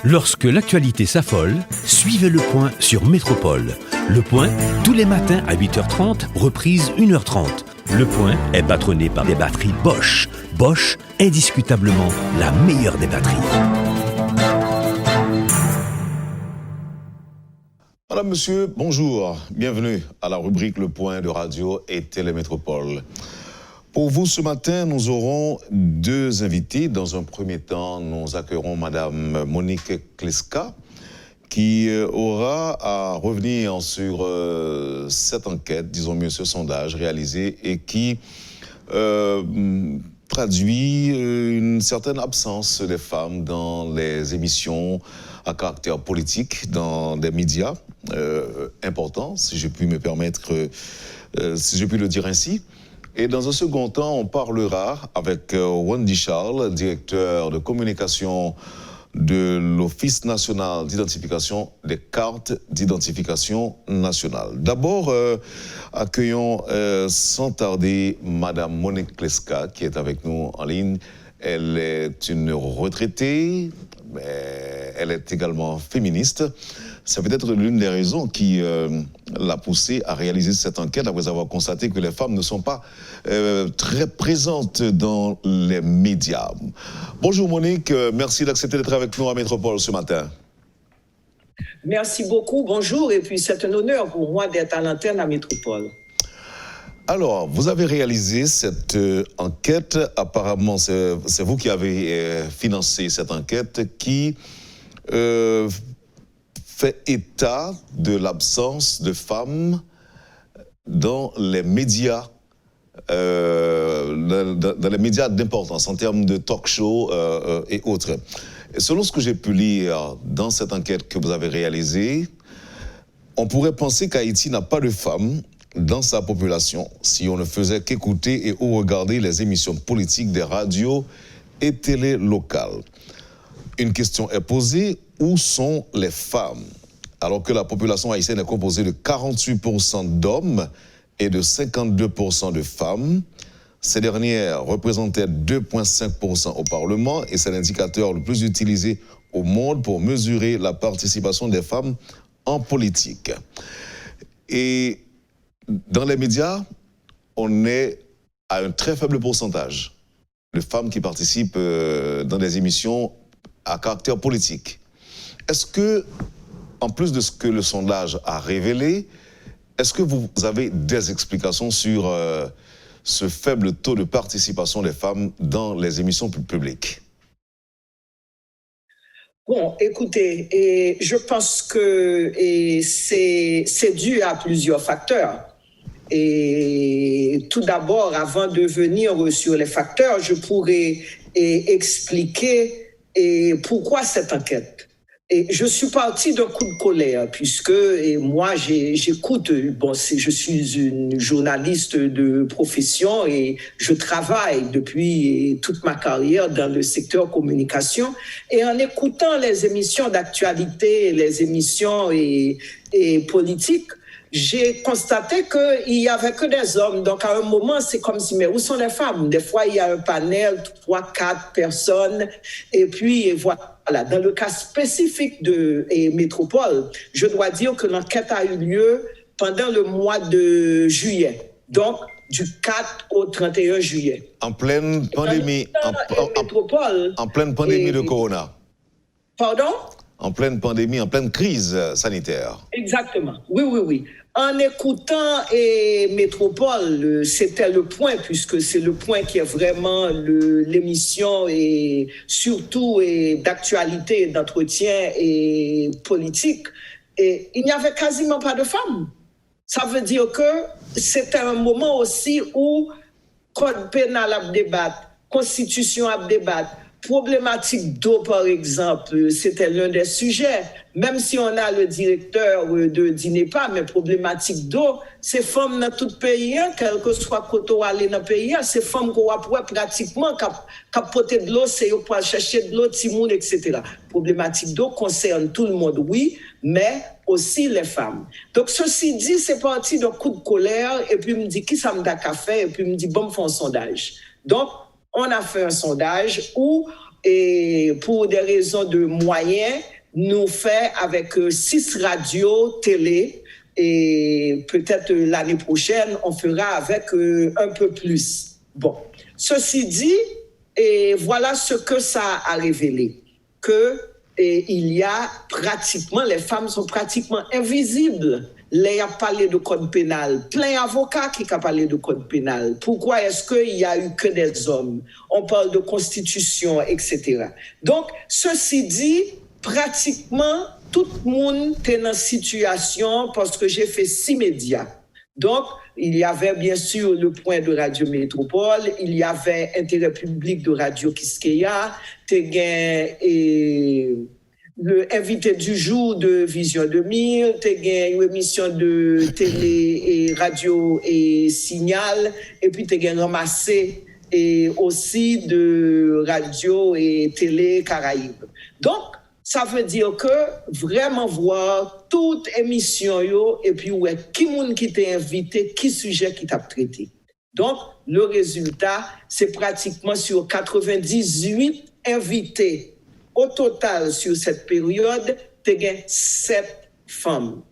Lorsque l'actualité s'affole, suivez Le Point sur Métropole. Le Point, tous les matins à 8h30, reprise 1h30. Le Point est patronné par des batteries Bosch. Bosch, indiscutablement la meilleure des batteries. Madame, monsieur, bonjour. Bienvenue à la rubrique Le Point de Radio et Télémétropole. Pour vous, ce matin, nous aurons deux invités. Dans un premier temps, nous accueillerons Madame Monique Kleska, qui aura à revenir sur cette enquête, disons mieux ce sondage réalisé, et qui traduit une certaine absence des femmes dans les émissions à caractère politique, dans des médias importants, si je puis me permettre, si je puis le dire ainsi. Et dans un second temps, on parlera avec Wendy Charles, directeur de communication de l'Office national d'identification des cartes d'identification nationale. D'abord, accueillons sans tarder Madame Monique Kleska, qui est avec nous en ligne. Elle est une retraitée, mais elle est également féministe. C'est peut-être l'une des raisons qui l'a poussée à réaliser cette enquête, après avoir constaté que les femmes ne sont pas très présentes dans les médias. Bonjour Monique, merci d'accepter d'être avec nous à Métropole ce matin. Merci beaucoup, bonjour, et puis c'est un honneur pour moi d'être à l'antenne à Métropole. Alors, vous avez réalisé cette enquête, apparemment c'est vous qui avez financé cette enquête qui fait état de l'absence de femmes dans les médias, dans les médias d'importance en termes de talk-show et autres. Et selon ce que j'ai pu lire dans cette enquête que vous avez réalisée, on pourrait penser qu'Haïti n'a pas de femmes dans sa population si on ne faisait qu'écouter et ou regarder les émissions politiques des radios et télé locales. Une question est posée, où sont les femmes? Alors que la population haïtienne est composée de 48% d'hommes et de 52% de femmes, ces dernières représentaient 2,5% au Parlement et c'est l'indicateur le plus utilisé au monde pour mesurer la participation des femmes en politique. Et dans les médias, on est à un très faible pourcentage de femmes qui participent dans des émissions à caractère politique. Est-ce que, en plus de ce que le sondage a révélé, est-ce que vous avez des explications sur ce faible taux de participation des femmes dans les émissions publiques? Bon, écoutez, je pense que c'est dû à plusieurs facteurs. Et tout d'abord, avant de venir sur les facteurs, je pourrais expliquer pourquoi cette enquête. Et je suis partie d'un coup de colère, puisque moi, j'écoute, je suis une journaliste de profession et je travaille depuis toute ma carrière dans le secteur communication. Et en écoutant les émissions d'actualité, les émissions et politiques, j'ai constaté qu'il n'y avait que des hommes. Donc, à un moment, c'est comme si, mais où sont les femmes? Des fois, il y a un panel, 3, 4 personnes. Et puis, voilà. Dans le cas spécifique de Métropole, je dois dire que l'enquête a eu lieu pendant le mois de juillet. Donc, du 4 au 31 juillet. En pleine pandémie. En pleine pandémie de Corona. Pardon? En pleine pandémie, en pleine crise sanitaire. Exactement. Oui. En écoutant Métropole, c'était le point, puisque c'est le point qui est vraiment l'émission et surtout d'actualité, d'entretien et politique. Et il n'y avait quasiment pas de femmes. Ça veut dire que c'était un moment aussi où code pénal a débattu, constitution a débattu, problématique d'eau, par exemple, c'était l'un des sujets. Même si on a le directeur de DINEPA, mais problématique d'eau, c'est femmes dans tout le pays, quel que soit côté où aller dans le pays, c'est femmes qu'on voit pratiquement qui portent de l'eau, c'est pour chercher de l'eau, timoun, etc. Problématique d'eau concerne tout le monde, oui, mais aussi les femmes. Donc, ceci dit, c'est parti d'un coup de colère, et puis il me dit, qui ça me da café, et puis il me dit, bon, me fait un sondage. Donc, on a fait un sondage où et pour des raisons de moyens, nous fait avec 6 radios télé et peut-être l'année prochaine, on fera avec un peu plus. Bon, ceci dit, et voilà ce que ça a révélé, que il y a pratiquement, les femmes sont pratiquement invisibles. Les a parlé de code pénal, plein d'avocats qui ont parlé de code pénal. Pourquoi est-ce qu'il n'y a eu que des hommes? On parle de constitution, etc. Donc, ceci dit, pratiquement tout le monde est dans une situation parce que j'ai fait 6 médias. Donc, il y avait bien sûr le point de Radio Métropole, il y avait Intérêt public de Radio Kiskeya, et le invité du jour de Vision 2000, une émission de télé et radio et signal, et puis tu as ramassé et aussi de radio et télé Caraïbes. Donc, ça veut dire que vraiment voir toute émission yo, et puis ouais, qui monde qui t'a invité, qui sujet qui t'a traité. Donc, le résultat, c'est pratiquement sur 98 invités. Au total, sur cette période, tu as 7 femmes.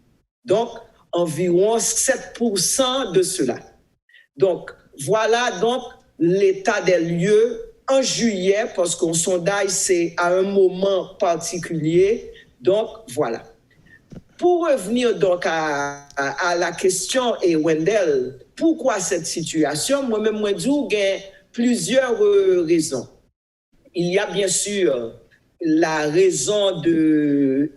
Donc, environ 7% de cela. Donc, voilà donc l'état des lieux en juillet, parce qu'un sondage, c'est à un moment particulier. Donc, voilà. Pour revenir donc à la question, et Wendell, pourquoi cette situation? Moi-même, moi, il y a plusieurs raisons. Il y a bien sûr la raison de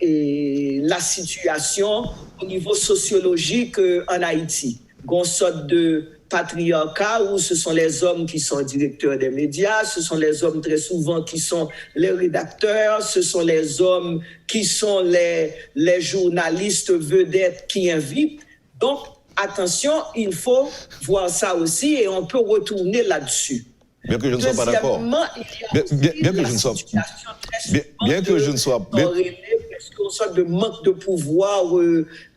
la situation au niveau sociologique en Haïti. Une sorte de patriarcat où ce sont les hommes qui sont directeurs des médias, ce sont les hommes très souvent qui sont les rédacteurs, ce sont les hommes qui sont les journalistes vedettes qui invitent. Donc, attention, il faut voir ça aussi et on peut retourner là-dessus. Bien que je ne sois pas d'accord. Bien que je ne sois pas parce qu'on sorte de manque de pouvoir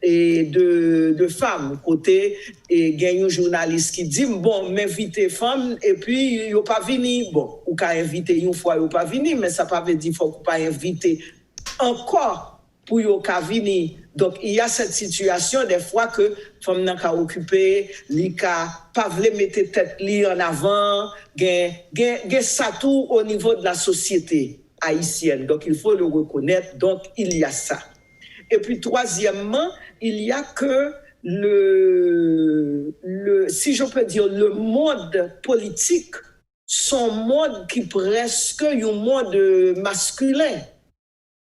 et de femmes côté et il y a un journaliste qui dit bon m'inviter femme et puis il pas venir bon ou qu'à inviter une fois il pas venir mais ça pas veut dire faut pas inviter encore pour y venir. Donc, il y a cette situation, des fois, que femme n'a qu'à occuper, li ka pas vle mettre tête li en avant, gen ça tout au niveau de la société haïtienne. Donc, il faut le reconnaître. Donc, il y a ça. Et puis, troisièmement, il y a que si je peux dire, le monde politique, son monde qui presque est un monde masculin.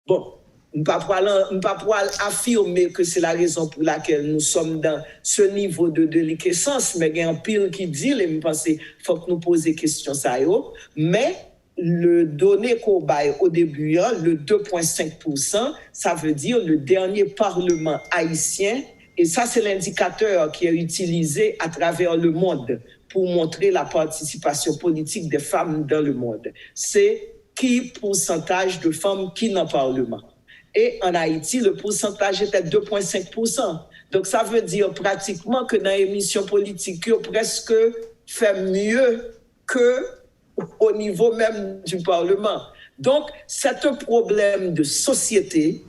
Bon. Je ne peux pas affirmer que c'est la raison pour laquelle nous sommes dans ce niveau de déliquescence, mais il y a un pile qui dit, et je pense qu'il faut que nous posions question ça. Mais le donné qu'on baille au début, le 2,5%, ça veut dire le dernier parlement haïtien, et ça c'est l'indicateur qui est utilisé à travers le monde pour montrer la participation politique des femmes dans le monde. C'est qui pourcentage de femmes qui dans le Parlement. Et en Haïti, le pourcentage était 2,5%. Donc, ça veut dire pratiquement que dans l'émission politique, il presque fait mieux qu'au niveau même du Parlement. Donc, c'est un problème de société.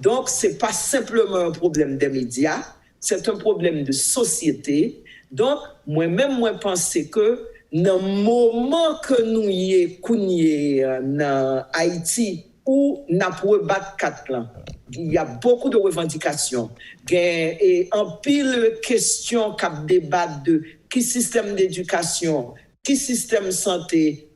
Donc, ce n'est pas simplement un problème des médias, c'est un problème de société. Donc, moi-même, moi, pense que dans le moment que nous y sommes en Haïti, où n'a pas battre 4 ans. Il y a beaucoup de revendications. Et en pile question cap débat de qui système d'éducation, qui système santé,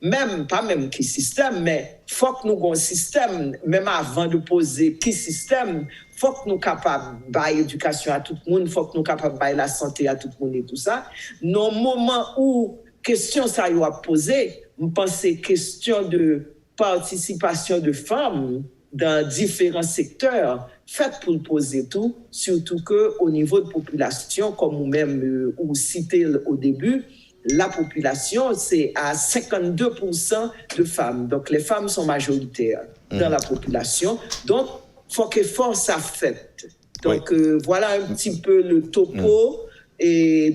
pas même qui système, mais faut que nous ayons un système, même avant de poser qui système, faut que nous capables de éducation à tout le monde, faut que nous capables de la santé à tout le monde et tout ça. Dans le moment où question ça y a posé, je pense que question de participation de femmes dans différents secteurs, faites pour le poser tout, surtout qu'au niveau de population, comme vous-même vous citez au début, la population, c'est à 52% de femmes. Donc, les femmes sont majoritaires dans la population. Donc, il faut que force soit faite. Donc, voilà un petit peu le topo et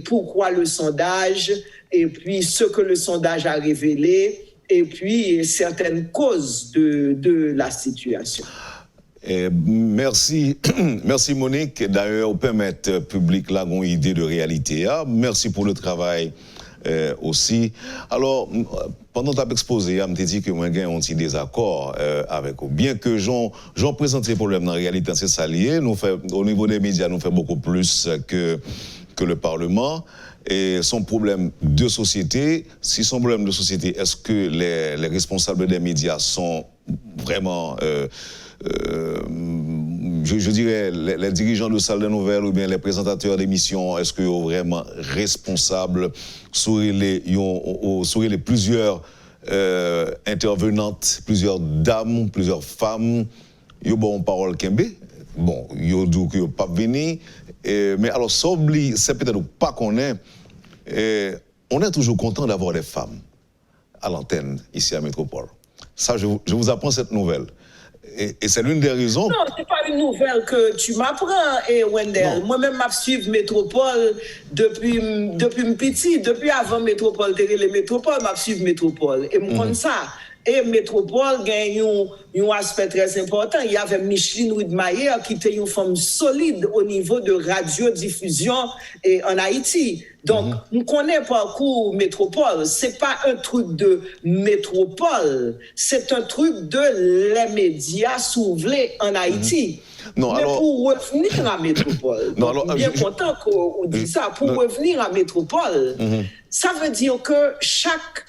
pourquoi le sondage, et puis ce que le sondage a révélé, et puis certaines causes de la situation. Merci, merci Monique. D'ailleurs, permettre public là une idée de réalité. Merci pour le travail aussi. Alors, pendant que tu as exposé, je t'ai dit que moi j'ai un petit désaccord avec vous. Bien que j'en présente les problèmes dans la réalité, c'est ça lié. Nous fait, au niveau des médias, nous fait beaucoup plus que le Parlement. Et son problème de société, si son problème de société, est-ce que les responsables des médias sont vraiment je dirais, les dirigeants de salles de nouvelles ou bien les présentateurs d'émissions, est-ce qu'ils sont vraiment responsables sur les plusieurs intervenantes, plusieurs dames, plusieurs femmes, ils ont bon parole Kembe, bon, ils ont dit qu'ils n'ont pas venu, mais alors, c'est peut-être pas qu'on est, on est toujours content d'avoir des femmes à l'antenne ici à Métropole. Ça, je vous apprends cette nouvelle. Et c'est l'une des raisons. Non, c'est pas une nouvelle que tu m'apprends, Wendell. Moi-même, je suis Métropole depuis petit, depuis avant Métropole, les Métropoles, je suis Métropole. Et comme ça. Et Métropole gagne un aspect très important. Il y avait Micheline Widmayer qui était une femme solide au niveau de radiodiffusion en Haïti. Donc, on connaît parcours Métropole. C'est pas un truc de Métropole, c'est un truc de les médias souvlés en Haïti. Non, mais alors, pour revenir à Métropole, non, alors, bien content qu'on dise ça, pour revenir à Métropole, ça veut dire que chaque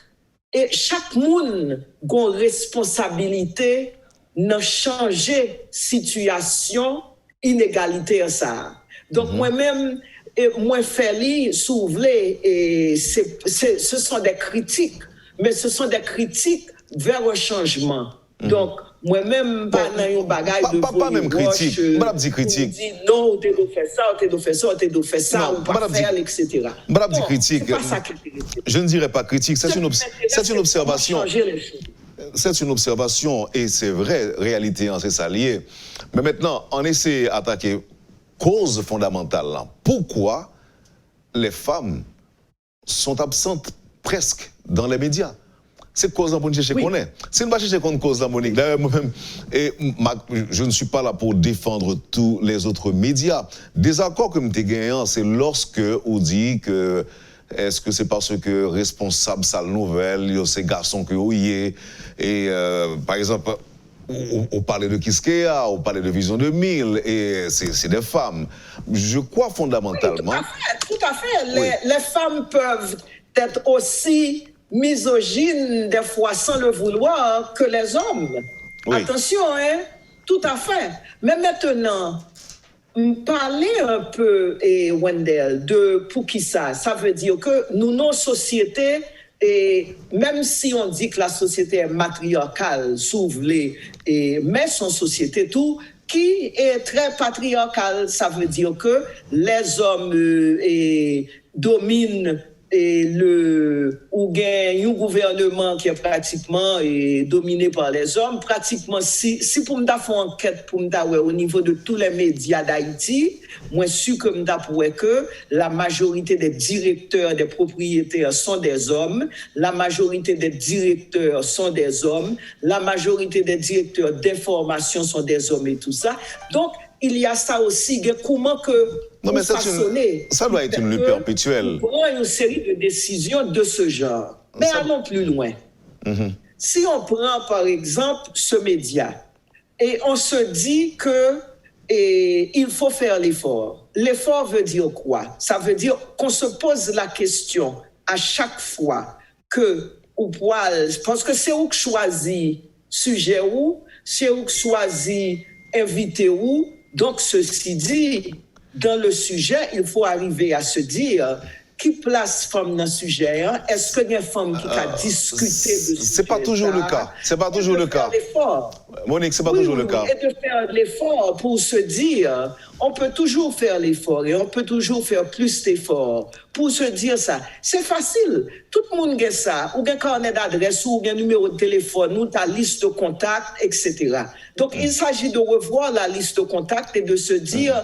monde a une responsabilité de changer situation, inégalité ça. Donc moi-même, moi fait souvler et ce sont des critiques, mais ce sont des critiques vers un changement. Donc moi-même pas dans un bagage de pas même critique, pas dit critique. Non, tu dois faire ça, tu dois faire ça, tu dois faire ça, ou pas faire, etc. Pas dit critique. C'est pas ça que je ne dirais pas critique, c'est une observation. C'est une observation et c'est vrai, réalité, c'est ça lié. Mais maintenant, on essaie d'attaquer cause fondamentale là. Pourquoi les femmes sont absentes presque dans les médias? C'est cause pour nous chercher qu'on est. Si nous ne chercher qu'on cause la Monique, d'ailleurs moi-même, je ne suis pas là pour défendre tous les autres médias. Désaccord que je gagnant, c'est lorsque on dit que est-ce que c'est parce que responsable salle nouvelle, ces garçons que vous y est, et par exemple, on parlait de Kiskeya, on parlait de Vision 2000, et c'est des femmes. Je crois fondamentalement. Oui, tout à fait. Les femmes peuvent être aussi misogynes des fois sans le vouloir que les hommes. Oui. Attention, hein, tout à fait. Mais maintenant, parler un peu, Wendell, de pour qui ça veut dire que nous, nos sociétés, et même si on dit que la société est matriarcale, mais son société tout, qui est très patriarcale, ça veut dire que les hommes dominent ou gagne un gouvernement qui est pratiquement dominé par les hommes. Pratiquement, si pour me faire une enquête pour me au niveau de tous les médias d'Haïti, moi je suis comme que la majorité des directeurs, des propriétaires sont des hommes, la majorité des directeurs sont des hommes, la majorité des directeurs d'information sont des hommes et tout ça. Donc, il y a ça aussi, comment que non, mais ça doit être une lutte perpétuelle. On prend une série de décisions de ce genre. Mais allons plus loin. Si on prend par exemple ce média et on se dit que il faut faire l'effort. L'effort veut dire quoi? Ça veut dire qu'on se pose la question à chaque fois que parce que c'est où que choisit sujet où, c'est où que choisit invité où. Donc ceci dit, dans le sujet, il faut arriver à se dire qui place femme dans le sujet. Est-ce qu'il y a une femme qui a discuté de ce sujet? C'est pas toujours le cas. C'est pas toujours le cas. Monique, c'est pas toujours le cas. Et de faire l'effort pour se dire, on peut toujours faire l'effort et on peut toujours faire plus d'efforts pour se dire ça. C'est facile. Tout le monde a ça. Ou un carnet d'adresse, ou un numéro de téléphone, ou ta liste de contacts, etc. Donc, il s'agit de revoir la liste de contacts et de se dire,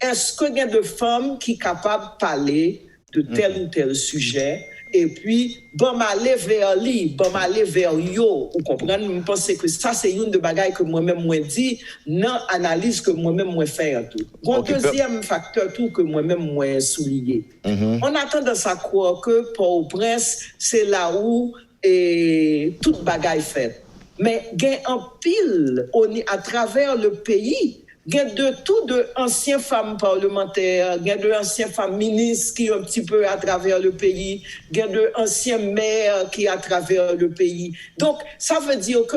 est-ce qu'il y a de femmes qui sont capables de parler de tel ou tel sujet et puis bon m'aller vers lui, bon m'aller vers yo, vous comprenez, je pense que ça c'est une de bagaille que moi-même moi dit, non analyse que moi-même moi faire tout. Deuxième facteur tout que moi-même moi souligné. On a tendance à croire que Port-au-Prince c'est là où toute bagaille fait. Mais il y a un pile à travers le pays. Il y a de tout de anciennes femmes parlementaires, il y a de anciennes femmes ministres qui un petit peu à travers le pays, il y a de anciens maires qui à travers le pays. Donc, ça veut dire que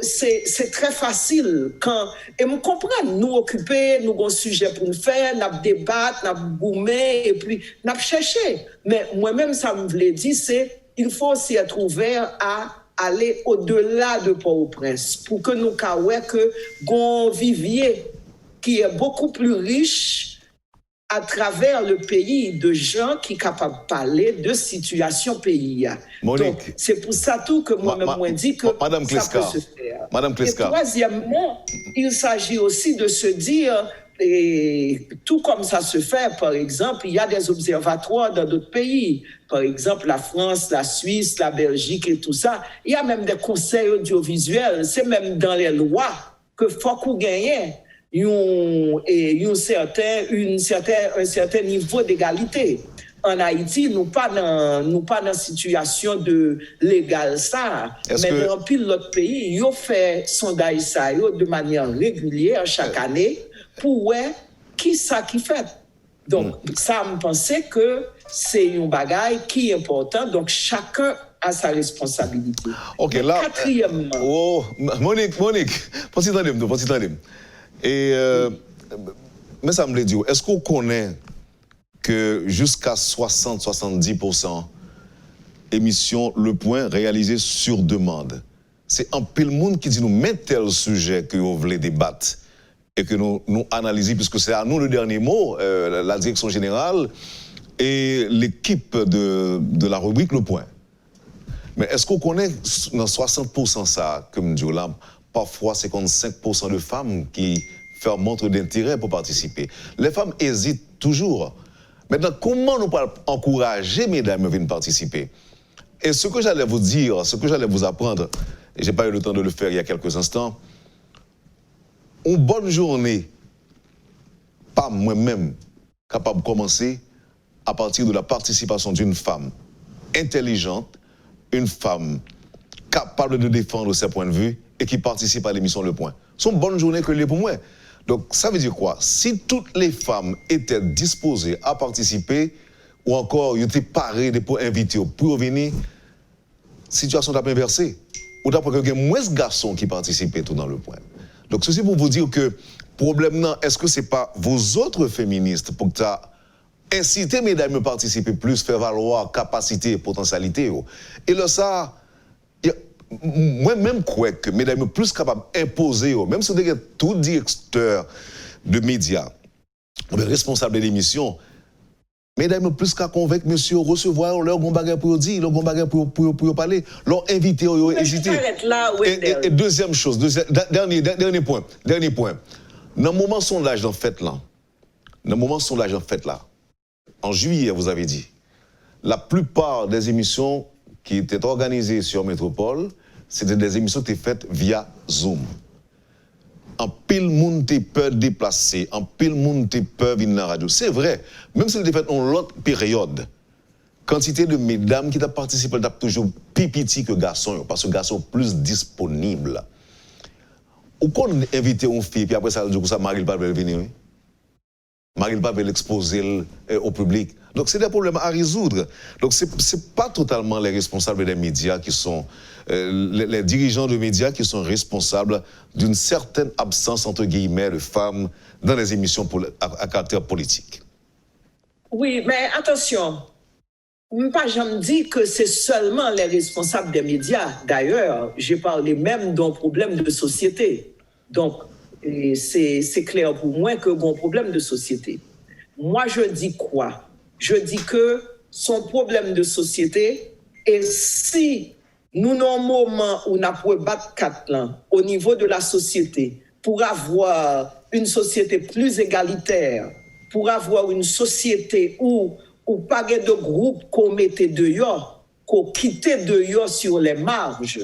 c'est très facile quand, et nous comprenons, nous occuper, nous avons un sujet pour nous faire, nous débattre, nous boumer, et puis nous chercher. Mais moi-même, ça me voulait dire, c'est, il faut aussi être ouvert à aller au-delà de Port-au-Prince pour que nous voyons que gon vivier qui est beaucoup plus riche à travers le pays de gens qui sont capables de parler de situation pays. Monique, donc, c'est pour ça tout que moi-même dit que Madame ça peut se faire. Madame Kleska. Et troisièmement, il s'agit aussi de se dire, et tout comme ça se fait, par exemple, il y a des observatoires dans d'autres pays. Par exemple, la France, la Suisse, la Belgique et tout ça. Il y a même des conseils audiovisuels. C'est même dans les lois que faut qu'on gagne un certain niveau d'égalité. En Haïti, nous pas dans situation de légal ça. Mais dans pile l'autre pays, ils fait sondage ça de manière régulière chaque année pour voir qui ça qui fait. Donc, ça me pensait que c'est une bagaille qui est importante. Donc, chacun a sa responsabilité. OK, là. Quatrièmement. Monique, pensez attendez. Et, mais ça me l'a dit, est-ce qu'on connaît que jusqu'à 60-70% émission Le Point réalisée sur demande? C'est un peu le monde qui dit nous met tel sujet que vous voulez débattre et que nous analysons, puisque c'est à nous le dernier mot, la direction générale et l'équipe de la rubrique Le Point. Mais est-ce qu'on connaît dans 60% ça, comme dit là, parfois 55% de femmes qui font montre d'intérêt pour participer? Les femmes hésitent toujours. Maintenant, comment nous pouvons encourager mesdames à venir participer? Et ce que j'allais vous dire, ce que j'allais vous apprendre, et je n'ai pas eu le temps de le faire il y a quelques instants, une bonne journée, pas moi-même, capable de commencer à partir de la participation d'une femme intelligente, une femme capable de défendre ses points de vue et qui participe à l'émission Le Point. C'est une bonne journée que l'est pour moi. Donc, ça veut dire quoi? Si toutes les femmes étaient disposées à participer, ou encore, ils étaient parées pour inviter, pour venir, la situation est inversée. Ou d'après qu'il y a moins de garçons qui participaient tout dans Le Point. Donc, ceci pour vous dire que, problème, non, est-ce que ce n'est pas vos autres féministes pour que tu inciter mesdames à participer plus, faire valoir capacité, potentialité. Et là, ça, moi-même, crois que mesdames sont plus capables d'imposer, même si vous êtes tout directeur de médias, responsable de l'émission, mesdames sont plus qu'à convaincre monsieur recevoir leur bon bagage pour dire, leur bon bagage pour parler, leur inviter, hésiter. Et deuxième chose, dernier point. Dans le moment sondage en fait là, en juillet, vous avez dit, la plupart des émissions qui étaient organisées sur Métropole, c'était des émissions qui étaient faites via Zoom. En pile monde te peut déplacer, en pile monde te peut venir dans la radio. C'est vrai, même si c'était fait en l'autre période, quantité de mesdames qui ont participé, ont toujours plus petit que garçons, parce que garçons sont plus disponibles. Ou qu'on invite une fille, puis après ça, du coup, ça, Marie pas venir. Marie pas l'exposer au public. Donc, c'est des problèmes à résoudre. Donc, ce n'est pas totalement les responsables des médias qui sont, les dirigeants de médias qui sont responsables d'une certaine absence, entre guillemets, de femmes dans les émissions à caractère politique. Oui, mais attention, je me dis que c'est seulement les responsables des médias. D'ailleurs, j'ai parlé même d'un problème de société. Donc, c'est clair pour moi que bon problème de société. Moi, je dis quoi? Je dis que son problème de société, et si nous avons un moment où nous pouvons battre 4 ans au niveau de la société pour avoir une société plus égalitaire, pour avoir une société où pas de groupe qu'on mettait dehors, qu'on quittait dehors sur les marges.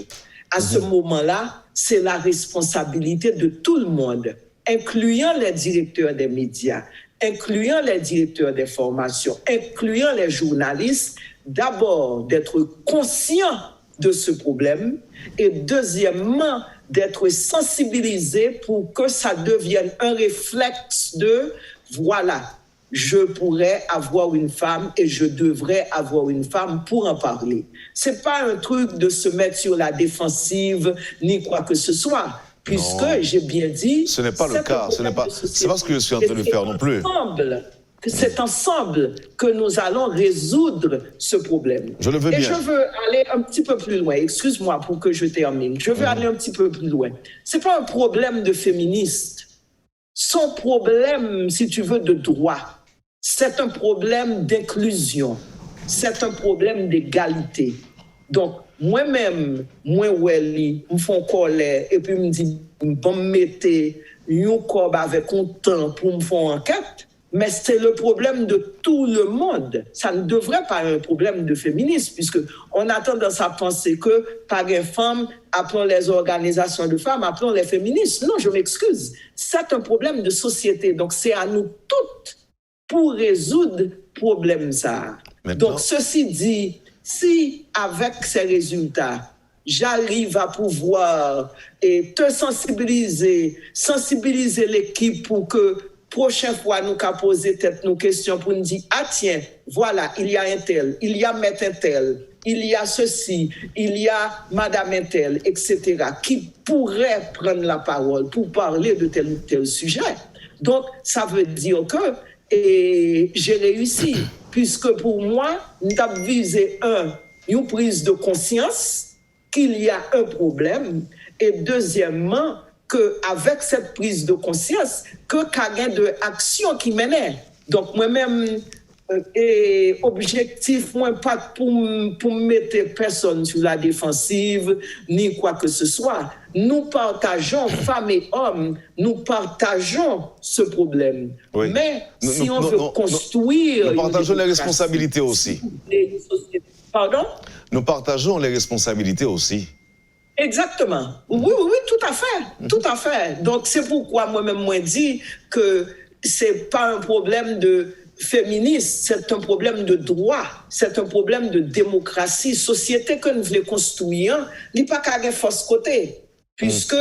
À ce moment-là, c'est la responsabilité de tout le monde, incluant les directeurs des médias, incluant les directeurs des formations, incluant les journalistes, d'abord d'être conscients de ce problème et deuxièmement d'être sensibilisés pour que ça devienne un réflexe de voilà, je pourrais avoir une femme et je devrais avoir une femme pour en parler. C'est pas un truc de se mettre sur la défensive ni quoi que ce soit. Puisque j'ai bien dit, ce n'est pas le cas, c'est pas ce que je suis en train de faire non plus. C'est ensemble que nous allons résoudre ce problème. Je le veux bien. Et je veux aller un petit peu plus loin. Excuse-moi pour que je termine. Je veux aller un petit peu plus loin. C'est pas un problème de féministe. Son problème, si tu veux, de droit, c'est un problème d'inclusion. C'est un problème d'égalité. Donc, moi-même, moi, Welly, me font colère et puis me dit, bon, mettez un corps avec un temps pour me faire enquête. Mais c'est le problème de tout le monde. Ça ne devrait pas être un problème de féminisme, puisqu'on a tendance à penser que par les femmes, appelons les organisations de femmes, appelons les féministes. Non, je m'excuse. C'est un problème de société. Donc, c'est à nous toutes pour résoudre le problème ça. Maintenant, donc, ceci dit, si avec ces résultats, j'arrive à pouvoir te sensibiliser l'équipe pour que prochaine fois, nous avons posé nos questions pour nous dire, ah tiens, voilà, il y a un tel, il y a maître un tel, il y a ceci, il y a madame un tel, etc., qui pourrait prendre la parole pour parler de tel ou tel sujet. Donc, ça veut dire que j'ai réussi, puisque pour moi, nous avons visé une prise de conscience qu'il y a un problème, et deuxièmement, qu'avec cette prise de conscience, que qu'il y a de action qui menait. Donc, moi-même, objectif, moi, pas pour mettre personne sur la défensive, ni quoi que ce soit. Nous partageons, femmes et hommes, nous partageons ce problème. Oui. Mais si on veut construire... Nous partageons les responsabilités aussi. Pardon? Nous partageons les responsabilités aussi. Exactement. Oui, tout à fait. Donc, c'est pourquoi moi-même, moi, dis que c'est pas un problème de féministe, c'est un problème de droit, c'est un problème de démocratie. Société que nous voulons construire, il n'y a pas qu'à avoir force côté, puisque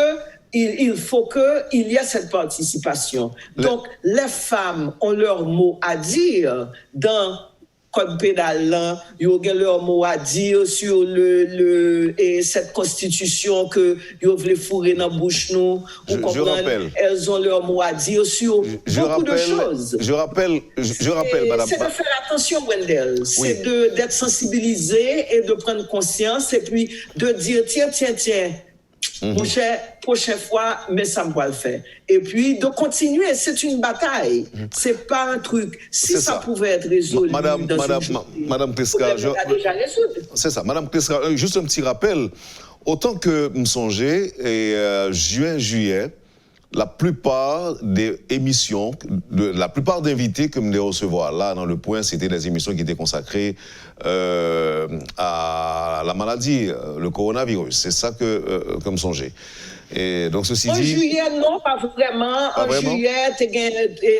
il faut qu'il y ait cette participation. Donc, les femmes ont leur mot à dire dans code pénal là, ils ont leur mot à dire sur cette constitution que ils veulent fourrer dans la bouche nous. Je rappelle. Elles ont leur mot à dire sur beaucoup de choses. Je rappelle, madame. C'est de faire attention, Wendell. Oui. C'est d'être sensibilisé et de prendre conscience et puis de dire tiens. Prochaine fois, mais ça me va le faire. Et puis, de continuer, c'est une bataille. C'est pas un truc. Si ça pouvait être résolu Madame Kleska, c'est ça. Madame Kleska, juste un petit rappel. Autant que me songez, juin-juillet, la plupart des émissions, la plupart d'invités que me les recevoir là dans le point, c'était des émissions qui étaient consacrées à la maladie, le coronavirus. C'est ça que me songez. Et donc ceci dit. En juillet, non, pas vraiment. En juillet,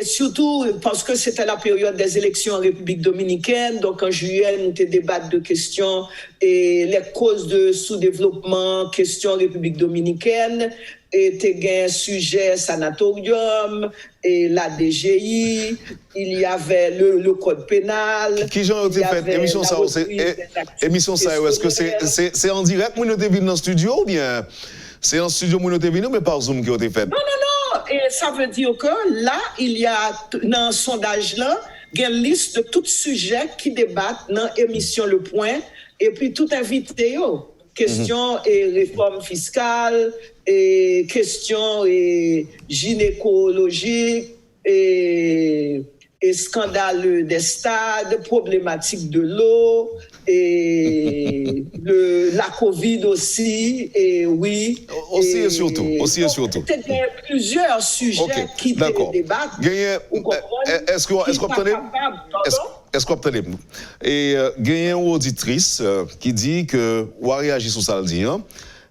surtout parce que c'était la période des élections en République dominicaine. Donc en juillet, nous avons débattu de questions et les causes de sous-développement, questions en République dominicaine. Et tu as un sujet sanatorium, et la DGI, il y avait le code pénal. Qui j'en ai fait émission ça, est-ce que c'est en direct, nous avons vu dans le studio ou bien c'est en studio, nous avons vu, mais par Zoom qui a été fait? Non. Et ça veut dire que là, il y a, dans un sondage là, il y a une liste de tous sujets qui débattent dans l'émission Le Point, et puis tout invité. Questions et réforme fiscale, et questions et gynécologiques, et scandale des stades, problématique de l'eau, et la Covid aussi, et oui. Aussi et surtout. C'était plusieurs sujets qui étaient débattus. Est-ce que vous est-ce qu'on peut entendre? Et il y a une auditrice qui dit que, ou a réagi sur ça,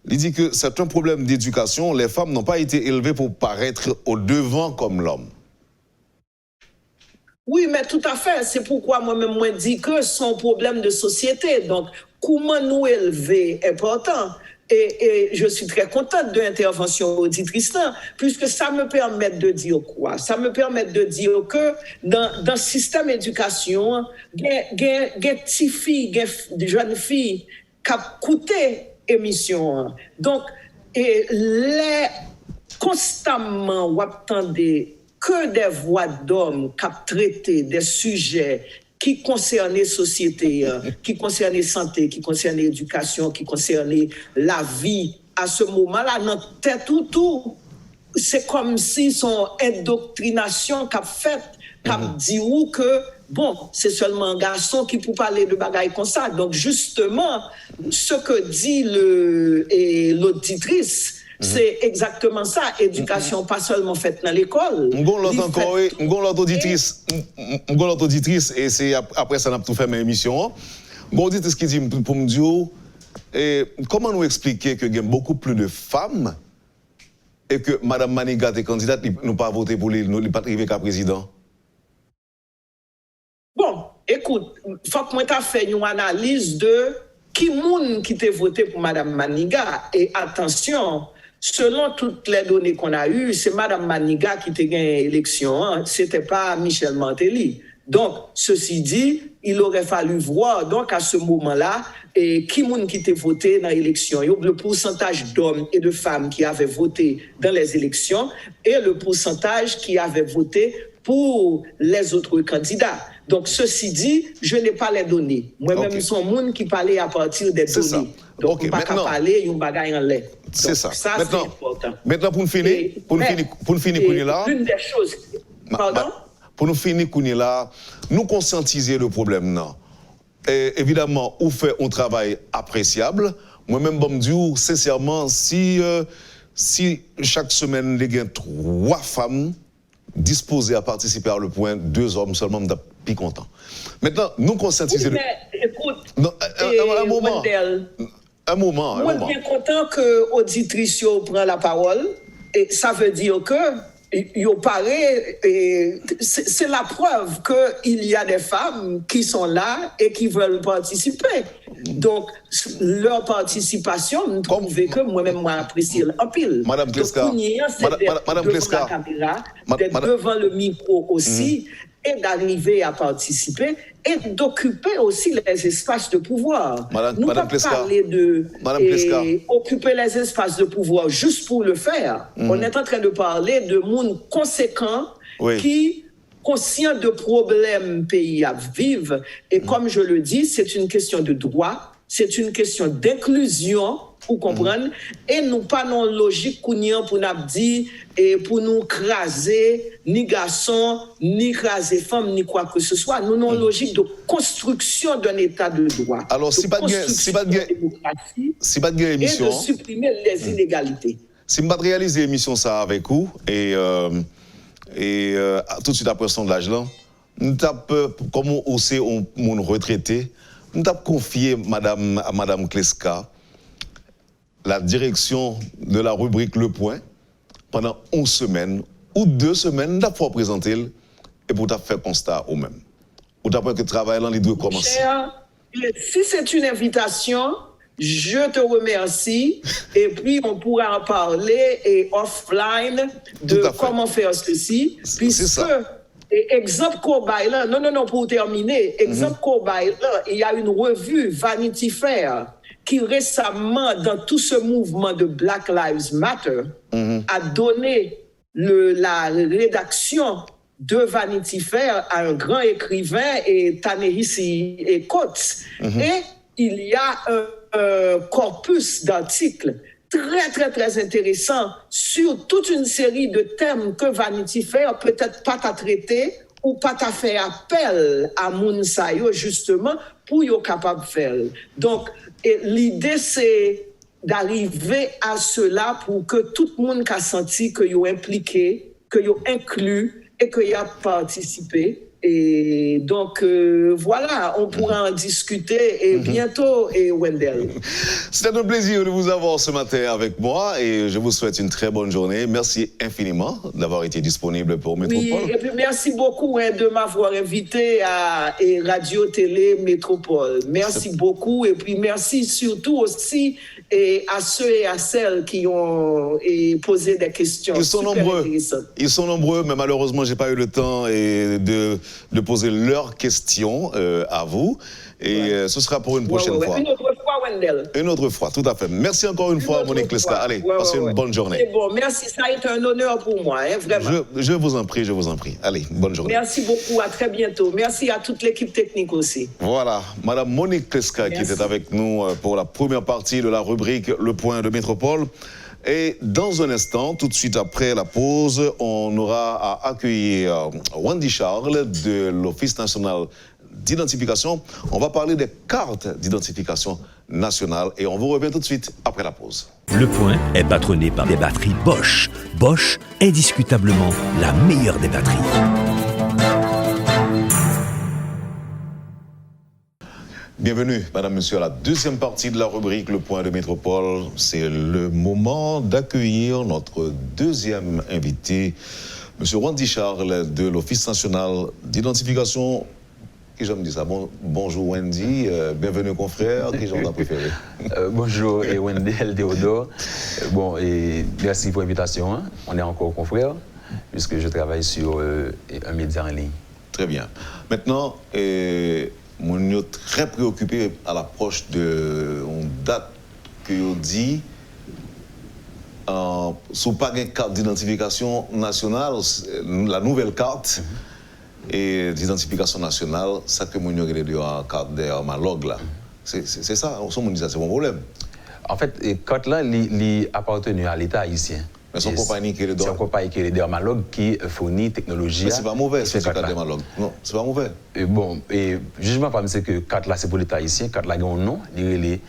il dit que c'est un problème d'éducation. Les femmes n'ont pas été élevées pour paraître au devant comme l'homme. Oui, mais tout à fait. C'est pourquoi moi-même, moi, dis que c'est un problème de société. Donc, comment nous élever est important. Et je suis très contente de l'intervention auditrice, puisque ça me permet de dire quoi? Ça me permet de dire que dans le système d'éducation, il y a des petites filles, des jeunes filles qui ont coûté émission. Donc, constamment, on attendait que des voix d'hommes qui traité des sujets qui concernaient la société, qui concernaient la santé, qui concernaient l'éducation, qui concernaient la vie. À ce moment-là, notre tête tout, c'est comme si son indoctrination qu'a fait, qu'a dit que, bon, c'est seulement un garçon qui peut parler de bagailles comme ça. Donc, justement, ce que dit l'auditrice, c'est exactement ça. Éducation pas seulement faite dans l'école. L'autre auditrice, et c'est après ça, on a tout fait mes émissions. L'auditrice qui dit pour me dire, comment nous expliquer qu'il y a beaucoup plus de femmes et que Mme Manigat est candidate, nous pas voté pour lui, nous pas arrivé qu'à président? Bon, écoute, il faut que moi t'ai fait une analyse de qui moun qui t'a voté pour Mme Manigat. Et attention, selon toutes les données qu'on a eues, c'est Mme Manigat qui t'a gagné l'élection, hein. C'était pas Michel Martelly. Donc, ceci dit, il aurait fallu voir, donc à ce moment-là, qui moun qui t'a voté dans l'élection, le pourcentage d'hommes et de femmes qui avaient voté dans les élections et le pourcentage qui avaient voté pour les autres candidats. Donc, ceci dit, je n'ai pas les données. Moi-même, je suis un monde qui parlait à partir des données. Ça. Donc, on ne peut pas parler, il y a un bagage en lait. C'est ça. Ça, c'est important. Maintenant, pour nous finir, là. L'une des choses. Pardon? Pour nous finir, là, nous conscientiser le problème, non. Et évidemment, on fait un travail appréciable. Moi-même, je me dis, sincèrement, si chaque semaine, il y a 3 femmes disposées à participer à le point, 2 hommes seulement, je suis plus content. Maintenant, nous conscientiser. Oui, mais écoute, un moment. Moi, je suis bien content que l'auditrice prenne la parole. Et ça veut dire que c'est la preuve qu'il y a des femmes qui sont là et qui veulent participer. Donc, leur participation, me trouve que moi-même, moi, apprécie en pile. Madame Kleska, d'être devant le micro aussi, et d'arriver à participer et d'occuper aussi les espaces de pouvoir. Nous ne pouvons pas parler occuper les espaces de pouvoir juste pour le faire. On est en train de parler de monde conséquent qui conscient de problèmes pays à vivre. Et comme je le dis, c'est une question de droit, c'est une question d'inclusion, pour comprendre, et nous pas non logique pour nous dire et pour nous craser ni garçons, ni craser femmes, ni quoi que ce soit. Nous non logique de construction d'un état de droit. Alors si pas de démocratie, émission, et de supprimer les inégalités. Si je ne réaliser l'émission ça avec vous et tout de suite après son âge là, nous avons comme on sait mon retraité, nous avons confié à Madame Kleska la direction de la rubrique Le Point pendant 11 semaines ou 2 semaines, d'abord présenter et pour faire constat au même. Ou d'après que le travail là, il doit commencer. Cher, si c'est une invitation, je te remercie et puis on pourra en parler et offline de comment faire ceci. Puisque, exemple Cobaye là, non, pour terminer, exemple Cobaye là, il y a une revue Vanity Fair qui récemment, dans tout ce mouvement de Black Lives Matter, a donné la rédaction de Vanity Fair à un grand écrivain, et Ta-Nehisi Coates. Et il y a un corpus d'articles très intéressant sur toute une série de thèmes que Vanity Fair peut-être pas t'a traité ou pas t'a fait appel à Mounsayo justement pour y être capable de faire. Donc, l'idée c'est d'arriver à cela pour que tout le monde a senti que y a impliqué, que y a inclus et que y a participé. Et donc, voilà, on pourra en discuter et bientôt, et Wendell. C'est un plaisir de vous avoir ce matin avec moi et je vous souhaite une très bonne journée. Merci infiniment d'avoir été disponible pour Métropole. Oui, et puis merci beaucoup de m'avoir invité à Radio-Télé Métropole. Merci beaucoup et puis merci surtout aussi à ceux et à celles qui ont posé des questions. Ils sont nombreux. Ils sont nombreux, mais malheureusement, je n'ai pas eu le temps de poser leurs questions à vous. Et ce sera pour une prochaine fois. Une autre fois, Wendell. Une autre fois, tout à fait. Merci encore une fois, Monique Kleska. Allez, passez une bonne journée. C'est bon, merci. Ça a été un honneur pour moi, vraiment. Je vous en prie, je vous en prie. Allez, bonne journée. Merci beaucoup, à très bientôt. Merci à toute l'équipe technique aussi. Voilà, Madame Monique Kleska qui était avec nous pour la première partie de la rubrique Le Point de Métropole. Et dans un instant, tout de suite après la pause, on aura à accueillir Wendy Charles de l'Office national d'identification. On va parler des cartes d'identification nationale et on vous revient tout de suite après la pause. Le Point est patronné par des batteries Bosch. Bosch, indiscutablement la meilleure des batteries. Bienvenue, madame, monsieur, à la deuxième partie de la rubrique Le Point de Métropole. C'est le moment d'accueillir notre deuxième invité, monsieur Wendy Charles de l'Office national d'identification. Qui j'aime dire ça? Bonjour Wendy, bienvenue confrère, qui j'en ai préféré? Bonjour et Wendell Théodore. Bon, et merci pour l'invitation. Hein. On est encore confrères, puisque je travaille sur un média en ligne. Très bien. Maintenant, on est très préoccupé à l'approche de une date que vous dit sous pas une carte d'identification nationale, la nouvelle carte et d'identification nationale, ça que nous avons dit en carte d'analogue là. C'est ça, on dit ça, c'est mon problème. En fait, cette carte là, elle appartenu à l'État haïtien. Mais son compagnie qui est c'est une compagnie qui est dermalogue qui fournit technologie. Mais c'est pas mauvais, c'est carte dermalogue. Non, c'est pas mauvais. Bon, et jugement parmi c'est que carte là c'est pour l'État haïtien, carte là a un nom, il est les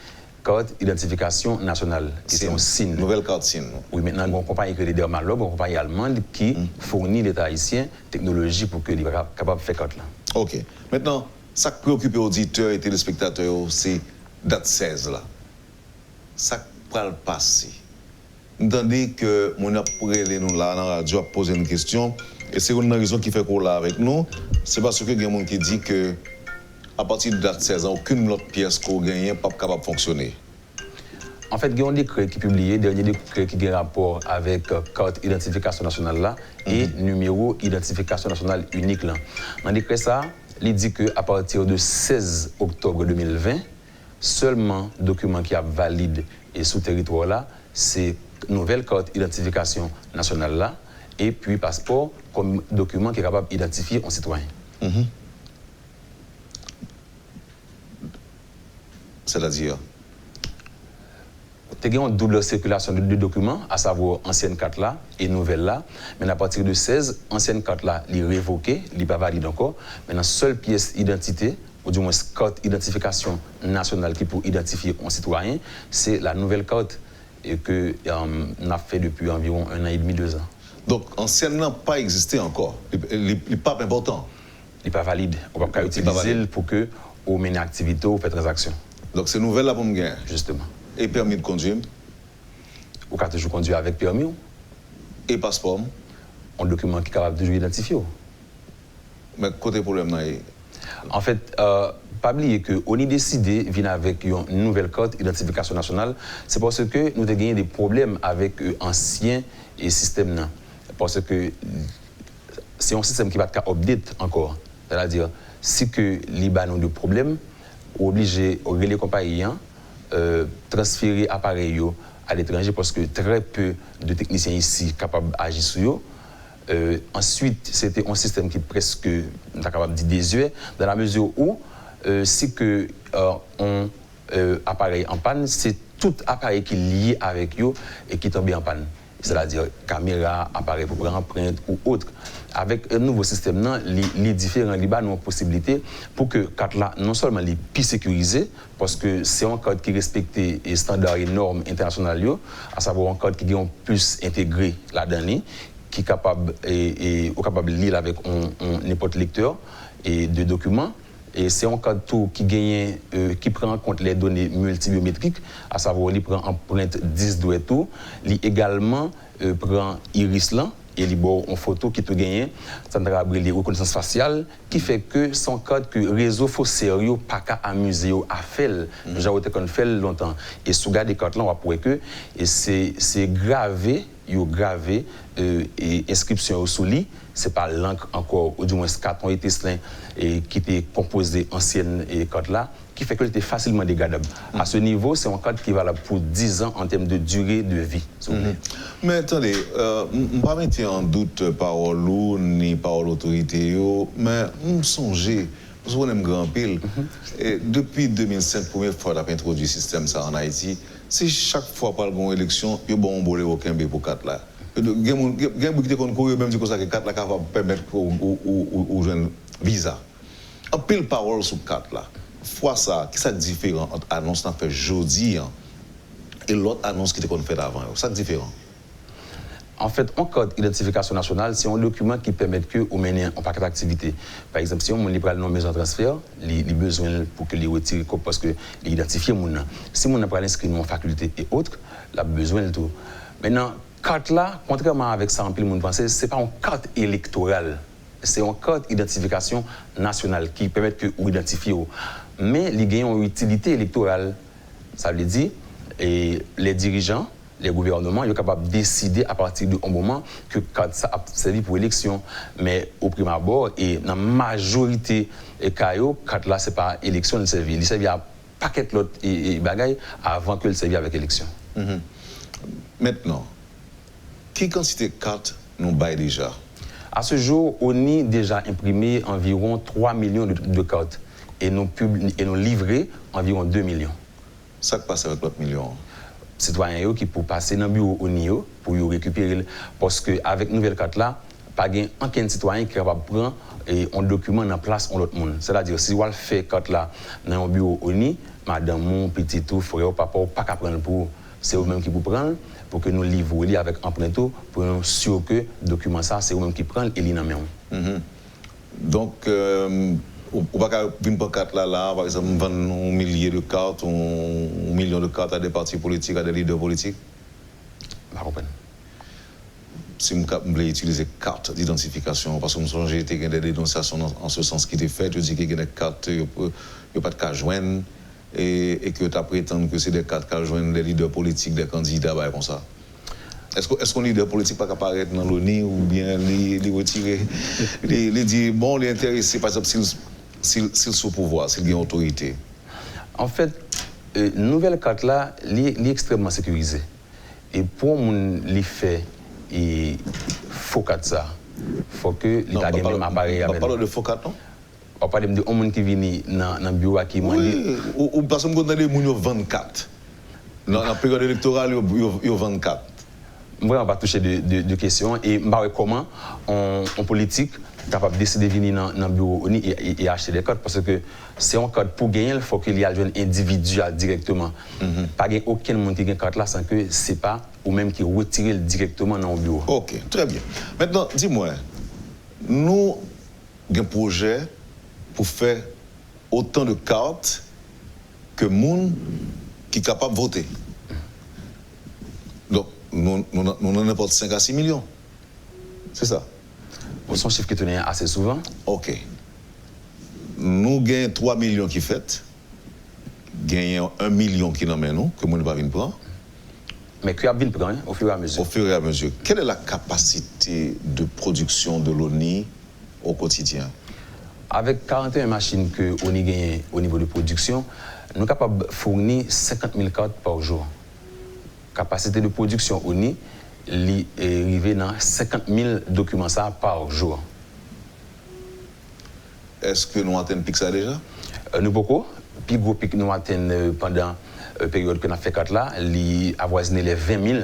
carte d'identification nationale, qui c'est un signe. Nouvelle carte signe. Oui, maintenant une compagnie qui est dermalogue, une compagnie allemande qui fournit l'État haïtien technologie pour qu'il soit capable de faire carte là. OK. Maintenant, ça qui préoccupe les auditeurs et téléspectateurs, c'est date 16 là. Ça va le passer. Tandis que mon après nous là dans la radio a posé une question et c'est une raison qui fait qu'on là avec nous, c'est parce que il y a des gens qui dit que à partir de date 16 ans aucune autre pièce qu'on gagne n'est pas capable de fonctionner. En fait, il y a un décret qui est publié, dernier décret qui a un rapport avec carte identification nationale là et numéro identification nationale unique là. Dans le décret ça, il dit que à partir de 16 octobre 2020, seulement document qui est valide et sous territoire là, c'est nouvelle carte d'identification nationale là, et puis passeport comme document qui est capable d'identifier un citoyen. C'est-à-dire? Il y a une double circulation de deux documents, à savoir ancienne carte là et nouvelle là. Mais à partir de 16, ancienne carte là, elle est révoquée, elle n'est pas valide encore. Maintenant, seule pièce d'identité, ou du moins carte d'identification nationale qui peut identifier un citoyen, c'est la nouvelle carte et que on a fait depuis environ 1 an et demi, 2 ans. Donc, ancienne n'a pas existé encore. Il n'est pas important. Il n'est pas valide. On ne peut pas utiliser pour que on mène activité ou fait transaction. Donc, c'est nouvelle là pour me gagner. Justement. Et permis de conduire. On peut toujours conduire avec permis. Et passeport. Un document qui est capable de toujours identifier. Mais côté problème, en fait, pas oublier qu'on a décidé de venir avec une nouvelle carte d'identification nationale, c'est parce que nous avons gagné des problèmes avec l'ancien système. Parce que c'est un système qui va être update encore. C'est-à-dire, si que les a des problèmes, obligé de les compagnies transférer l'appareil à l'étranger parce que très peu de techniciens ici capables d'agir sur eux. Ensuite, c'était un système qui est presque, capable de dire, désuet, dans la mesure où, si que on appareil en panne, c'est tout appareil qui est lié avec eux et qui tombe en panne. C'est-à-dire caméra, appareil pour prendre empreinte ou autre. Avec un nouveau système, les différents libans ont possibilité pour que carte là non seulement les plus sécurisées, parce que c'est un code qui respecte les standards et normes internationales, à savoir un code qui est plus intégré là-dedans, qui est capable de lire avec n'importe lecteur et de documents. Et c'est un code tout qui prend en compte les données multibiométriques, à savoir, il prend empreinte 10 doigts et tout. Il également prend iris là et il prend une photo qui peut gagner, ça va briller reconnaissance faciale, qui fait que son code que réseau faut sérieux pas qu'à amuser à faire. Déjà on fait longtemps. Et sous garder code là on va pouvoir que et c'est gravé et inscription au sous lit, c'est pas l'encre encore, ou du moins carton et Teslin qui était composé ancienne et code là, qui fait que était facilement dégradable. À ce niveau, c'est un code qui est valable pour 10 ans en termes de durée de vie. Mais attendez, je ne vais pas mettre en doute parole ni parole autorité, mais je songe, parce qu'on aime grand pile. Depuis 2005, première fois qu'on a introduit le système ça en Haïti, c'est chaque fois par une élection, il y a bon bolé aucun B pour 4 là. Il y a des gens qui ont même dit que 4 là capable permettre aux jeunes visa. En pile parole sur 4 là. Fois ça, qu'est-ce qui est différent entre l'annonce qu'on fait aujourd'hui et l'autre annonce qui était fait avant? C'est différent. En fait, un code d'identification nationale, c'est un document qui permet qu'on mène un paquet d'activités. Par exemple, si on a le nom maison de transfert, il a besoin pour que les retire parce que l'identifier mon nom. Si on n'a pas l'inscrit en faculté et autres, il a besoin de tout. Maintenant, carte là, contrairement avec ça, en pile monde pensait, c'est pas un code électoral. C'est un code d'identification nationale qui permet que vous identifiez. Mais il y a une utilité électorale. Ça veut dire et les dirigeants, les gouvernements, ils sont capables de décider à partir d'un moment que ça a servi pour l'élection. Mais au prime abord, et dans la majorité des cas, là, ce n'est pas élection, il servait. Il servait à paquet d'autres bagailles avant que le servait avec l'élection. Maintenant, quelle quantité de cartes nous baillons déjà? À ce jour, on a déjà imprimé environ 3 millions de cartes et nous livré environ 2 millions. Ça passe avec l'autre million? Citoyens qui pour passer dans le bureau au NIO pour y récupérer. Parce qu'avec nouvelle carte là, pas aucun citoyen qui est capable de prendre un document en place en l'autre monde. C'est-à-dire, si on fait carte là dans un bureau au NIO, madame, mon petit tout, frère, papa, pas qu'à prendre pour. C'est eux-mêmes qui vous prennent pour que nous livrions avec empreinte pour nous sûr que le document ça, c'est eux-mêmes qui prennent et l'île Donc, on ne peut pas venir carte là, par exemple, vendre un millier de cartes, un million de cartes à des partis politiques, à des leaders politiques? Je comprends. Si je voulais utiliser carte d'identification, parce que j'ai été des dénonciations en ce sens qui étaient faites, je dis qu'il y a des cartes, il n'y a pas de cas joindre, et que tu as prétendu que c'est des cartes qui joignent des leaders politiques, des candidats, comme ça. Est-ce qu'un leader politique pas apparaître dans l'ONU ou bien les retirer, les dire, bon, les intéressés, par exemple, s'ils sont au pouvoir, s'ils ont autorité? En fait, nouvelle carte là, est extrêmement sécurisée. Et pour les faire, il faut que ça. Il faut que l'État ait même appareil avec. On parle de faux cartes, non? On parle de gens qui viennent dans le bureau qui m'ont dit. Oui, ou parce que nous avons des gens 24. Dans la période électorale, ils ont 24. Moi, on va toucher de questions. Et comment en politique est capable de décider de venir dans le bureau et acheter des codes. Parce que c'est un code pour gagner, il faut qu'il y ait un individu directement. Pas aucun monde qui gagne code là sans que ce n'est pas ou même qui retire directement dans le bureau. Ok, très bien. Maintenant, dis-moi, nous avons un projet pour faire autant de cartes que le monde qui est capable de voter. Donc, nous en avons 5 à 6 millions. C'est ça? C'est un chiffre qui tourne assez souvent. Ok. Nous gagnons 3 millions qui fait. Gagnons 1 million qui n'emmène nous, que nous ne pouvons pas prendre. Mais qui a bien prendre au fur et à mesure. Au fur et à mesure. Quelle est la capacité de production de l'ONI au quotidien? Avec 41 machines que l'on a gagnées au niveau de production, nous sommes capables de fournir 50 000 cartes par jour. Capacité de production ONI est arrivée dans 50 000 documents ça par jour. Est-ce que nous atteignons pic ça déjà? Nous beaucoup. Puis gros pic nous atteignons pendant la période que nous avons fait cartes là, il avoisiné les 20 000.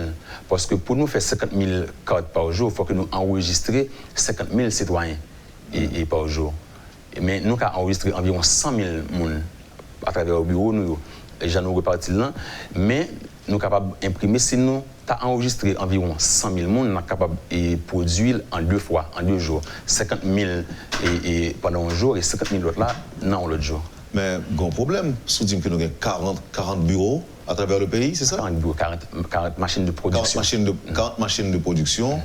Parce que pour nous faire 50 000 cartes par jour, il faut que nous enregistrions 50 000 citoyens et par jour. Mais nous avons enregistré environ 100 000 personnes à travers le bureau, nous, et j'en ai reparti là. Mais nous sommes capables d'imprimer, si nous tu as enregistré environ 100 000 personnes capables de produire en 2 fois, en 2 jours. 50 000 pendant un jour et 50 000 autres là, non, l'autre jour. Mais, grand problème, si vous dites que nous avons 40 bureaux à travers le pays, c'est ça? 40 bureaux, 40 machines de production. 40 machines de production,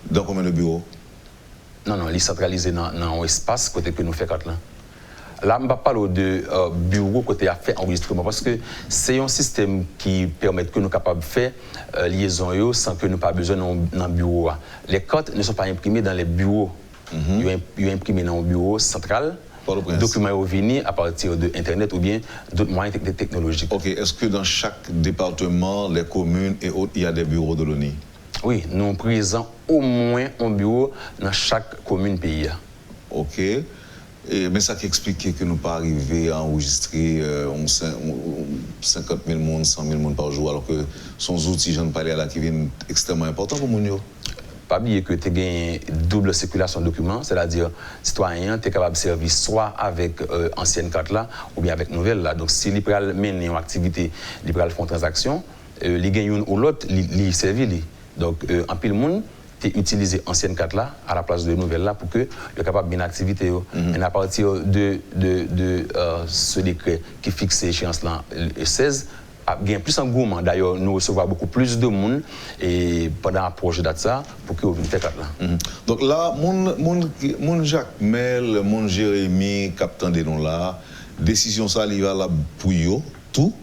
dans combien de bureaux? Non, les centralisés dans un espace côté que nous faisons là. Là, je ne parle pas de bureau côté à faire enregistrement parce que c'est un système qui permet que nous sommes capables de faire liaison sans que nous n'ayons pas besoin d'un bureau. Les cartes ne sont pas imprimées dans les bureaux. Ils sont imprimés dans un bureau central. Les documents sont venus à partir de Internet ou bien d'autres moyens technologiques. Ok, est-ce que dans chaque département, les communes et autres, il y a des bureaux de l'ONU? Oui, nous présentons au moins un bureau dans chaque commune pays. Ok. Mais ça qui explique que nous ne pas arriver à enregistrer 50 000 personnes, 100 000 personnes par jour, alors que son outil, j'en parlais là, qui viennent extrêmement important pour nous. Pas oublier que tu as une double circulation de documents, c'est-à-dire citoyen, tu es capable de servir soit avec ancienne carte là, ou bien avec nouvelle là. Donc si l'IPRAL mène une activité, l'IPRAL font transaction, les gagnent une ou l'autre, les servent. Donc en pile monde, tu utiliser ancienne carte là à la place de nouvelle là pour que le capable bien activité. Et à partir de ce décret qui fixe l'échéance là le 16, il y a plus engouement. D'ailleurs, nous recevons beaucoup plus de monde et pendant un projet de ça pour que vous veniez faire carte là. Donc là, mon Jacques Mel, mon Jérémy, capitaine des noms là, décision ça il va là pour eux, tout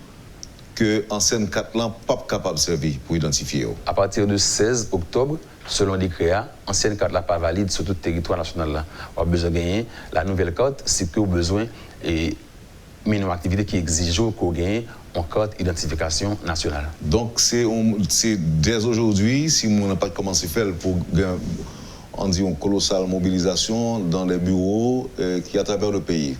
que ancienne carte là pas capable de servir pour identifier. À partir du 16 octobre, selon les CREA, ancienne carte là pas valide sur tout le territoire national là. On a besoin de gagner la nouvelle carte, c'est que vous avez besoin et une activité qui exige qu'on gagne en carte d'identification nationale. Donc c'est dès aujourd'hui, si on n'a pas commencé à faire pour on dit une colossale mobilisation dans les bureaux qui à travers le pays.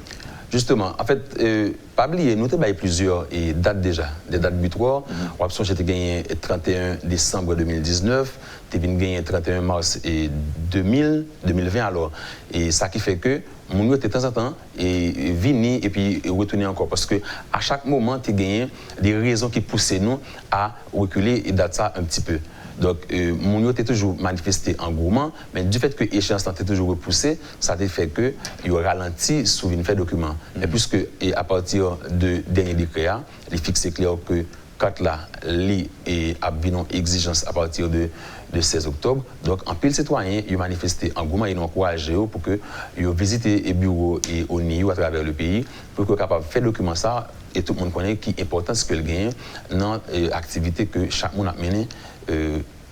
Justement, en fait, pas oublier, nous avons plusieurs dates déjà, des dates butoirs. On a j'ai gagné 31 décembre 2019, tu as gagné 31 mars 2020 alors. Et ça qui fait que mon de temps en temps et venir et puis retourner encore parce que à chaque moment tu as gagné des raisons qui poussent nous à reculer et date ça un petit peu. Donc, mon était toujours manifesté engouement, mais du fait que l'échéance était toujours repoussée, ça a fait que il ralenti sur une fait document. Et puisque à partir de dernier décret, il fixe clair que quand là, il a une exigence à partir de 16 octobre. Donc, en pile citoyen, ils ont manifesté engouement, ils ont encouragé pour que ils visite les bureaux et au NIU à travers le pays pour qu'ils soient capables de faire document ça et tout le monde connaît qui est important ce que le gagne dans l'activité que chaque monde a menée.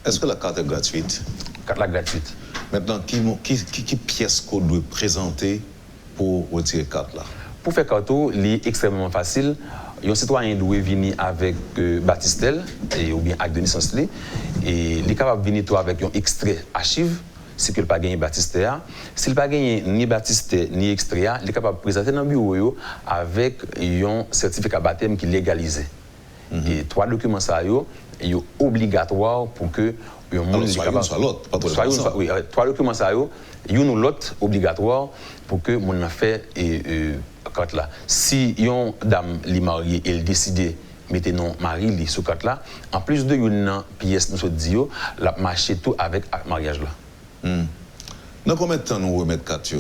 Est-ce que la carte est gratuite? Carte là gratuite. Maintenant, qui pièce qu'on doit présenter pour retirer carte là? Pour faire carte, c'est extrêmement facile. Un citoyen doit venir avec Baptistel ou bien acte de naissance et il est capable de venir avec un extrait archive. Si il n'a pas gagné Baptistel, s'il n'a pas gagné ni Baptistel ni extrait, il est capable de présenter dans le bureau avec un certificat baptême qui est légalisé. Et 3 documents ça est obligatoire pour que le monde soit capable. Oui, 3 documents ça est une ou l'autre obligatoire pour que le monde fait carte là. Si une dame est mariée et elle décide mettre non mari sur carte là, en plus de une pièce nous se dit la marcher tout avec mariage là. Dans combien de temps nous remettre carte?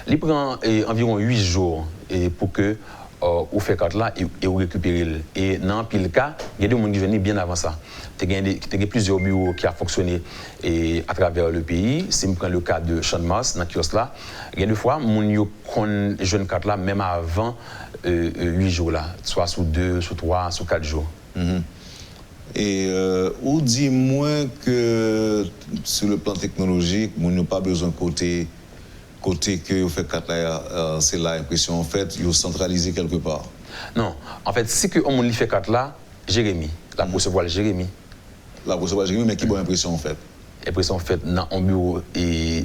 Il prend environ 8 jours pour que ou fait carte là et ou récupérer. Et dans pile cas, il y a des gens qui viennent bien avant ça. Il y a plusieurs bureaux qui ont fonctionné à travers le pays. Si je prends le cas de Champ-de-Mars, dans le kiosque là, il y a des fois, mon jeune carte là, même avant 8 jours là, soit sous 2, sous 3, sous 4 jours. Et ou dis-moi que sur le plan technologique, on n'a pas besoin côté que vous faites carte là, c'est l'impression en fait, vous centralisez quelque part. Non, en fait, si que on fait carte là, Jérémy, la recevoir Jérémy. La recevoir Jérémy, mais qui bonne impression en fait. Impression en fait dans un bureau et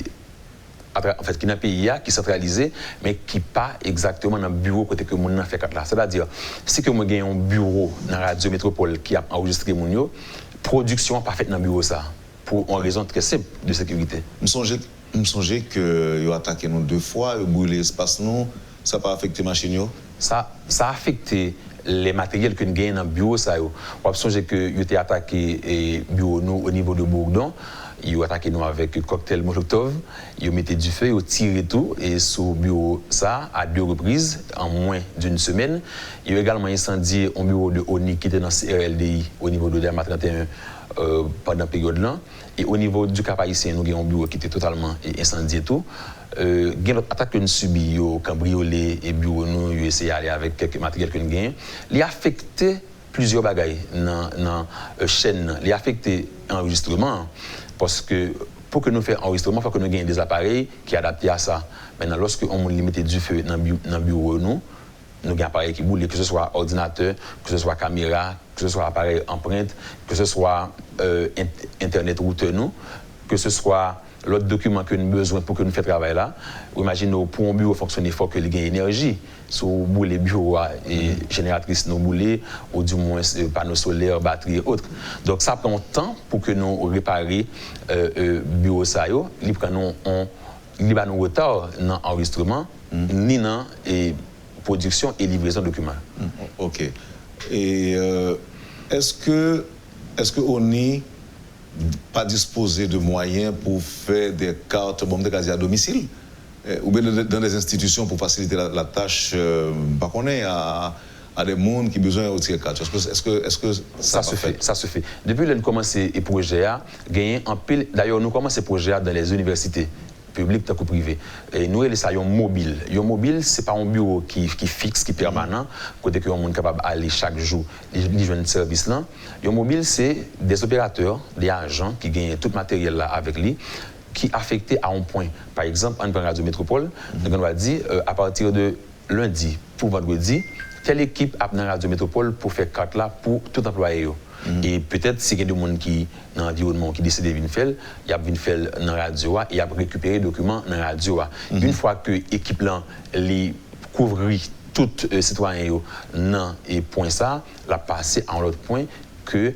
en fait qui est un pays qui est centralisé, mais qui pas exactement dans le bureau côté que mon fait carte là. C'est-à-dire, si que moi gagne un bureau dans la Radio Métropole qui a enregistré mon yo, production pas faite dans le bureau ça, pour une raison très simple de sécurité. Je me songeais que ils ont attaqué nous 2 fois, ils ont brûlé l'espace nous, ça n'a pas affecté machine yo? Ça a affecté les matériels que nous gagnons dans le bureau, ça, on a songé que nous avons attaqué le bureau nous au niveau de Bourdon. Ils ont attaqué nous avec cocktail Molotov, ils ont mis du feu, ils ont tiré tout, et sur le bureau, ça, à 2 reprises, en moins d'une semaine. Ils ont également incendié un bureau de ONI qui était dans le CRLDI au niveau de l'ERMA 31 pendant la période-là. Et au niveau du Cap haïtien, nous avons un bureau qui était totalement incendié tout. Il y a une attaque que nous subissons, cambriolé, et bureau nous, ils ont essayé d'aller avec quelques matériels que nous gagnons. Il a affecté plusieurs bagailles dans la chaîne, il a affecté l'enregistrement. Parce que pour que nous fassions enregistrement, il faut que nous ayons des appareils qui sont adaptés à ça. Maintenant, lorsque on met du feu dans le bureau, nous avons des appareils qui boulent, que ce soit ordinateur, que ce soit caméra, que ce soit appareil empreinte, que ce soit Internet routeur, que ce soit l'autre document que nous avons besoin pour que nous fassions travail là. Imaginez, pour un bureau fonctionner, il faut qu'il y ait énergie. Sur les bureaux et génératrices nous boulets, ou du moins panneaux solaires, batteries et autres. Donc ça prend temps pour que nous réparions le bureau ça. Il prend nous retard dans l'enregistrement, ni dans la production et livraison de documents. OK. Et est-ce que on n'est pas disposé de moyens pour faire des cartes bombes de casier à domicile? Ou bien dans des institutions pour faciliter la tâche, par qu'on est à des gens qui ont besoin de retirer carte. Est-ce que ça se fait? Ça se fait. Depuis que nous avons commencé le projet, d'ailleurs, nous commençons le projet dans les universités publiques ou privées. Et nous, les saillons mobiles. Un mobile, ce n'est pas un bureau qui fixe, qui est permanent, côté que on est capable d'aller chaque jour, les jeunes services là. Un mobile, c'est des opérateurs, des agents qui gagnent tout le matériel là avec lui, qui affecté à un point. Par exemple, en Radio Métropole, on va dire à partir de lundi pour vendredi, telle équipe a dans Radio Métropole pour faire carte là pour tout employé. Et peut-être si il y a des gens qui dans l'environnement qui décident de venir faire, il y a venir faire dans la radio et il y a récupéré les documents dans la radio. Une fois que l'équipe là les couvre tout citoyen dans et point ça, la passer à un autre point que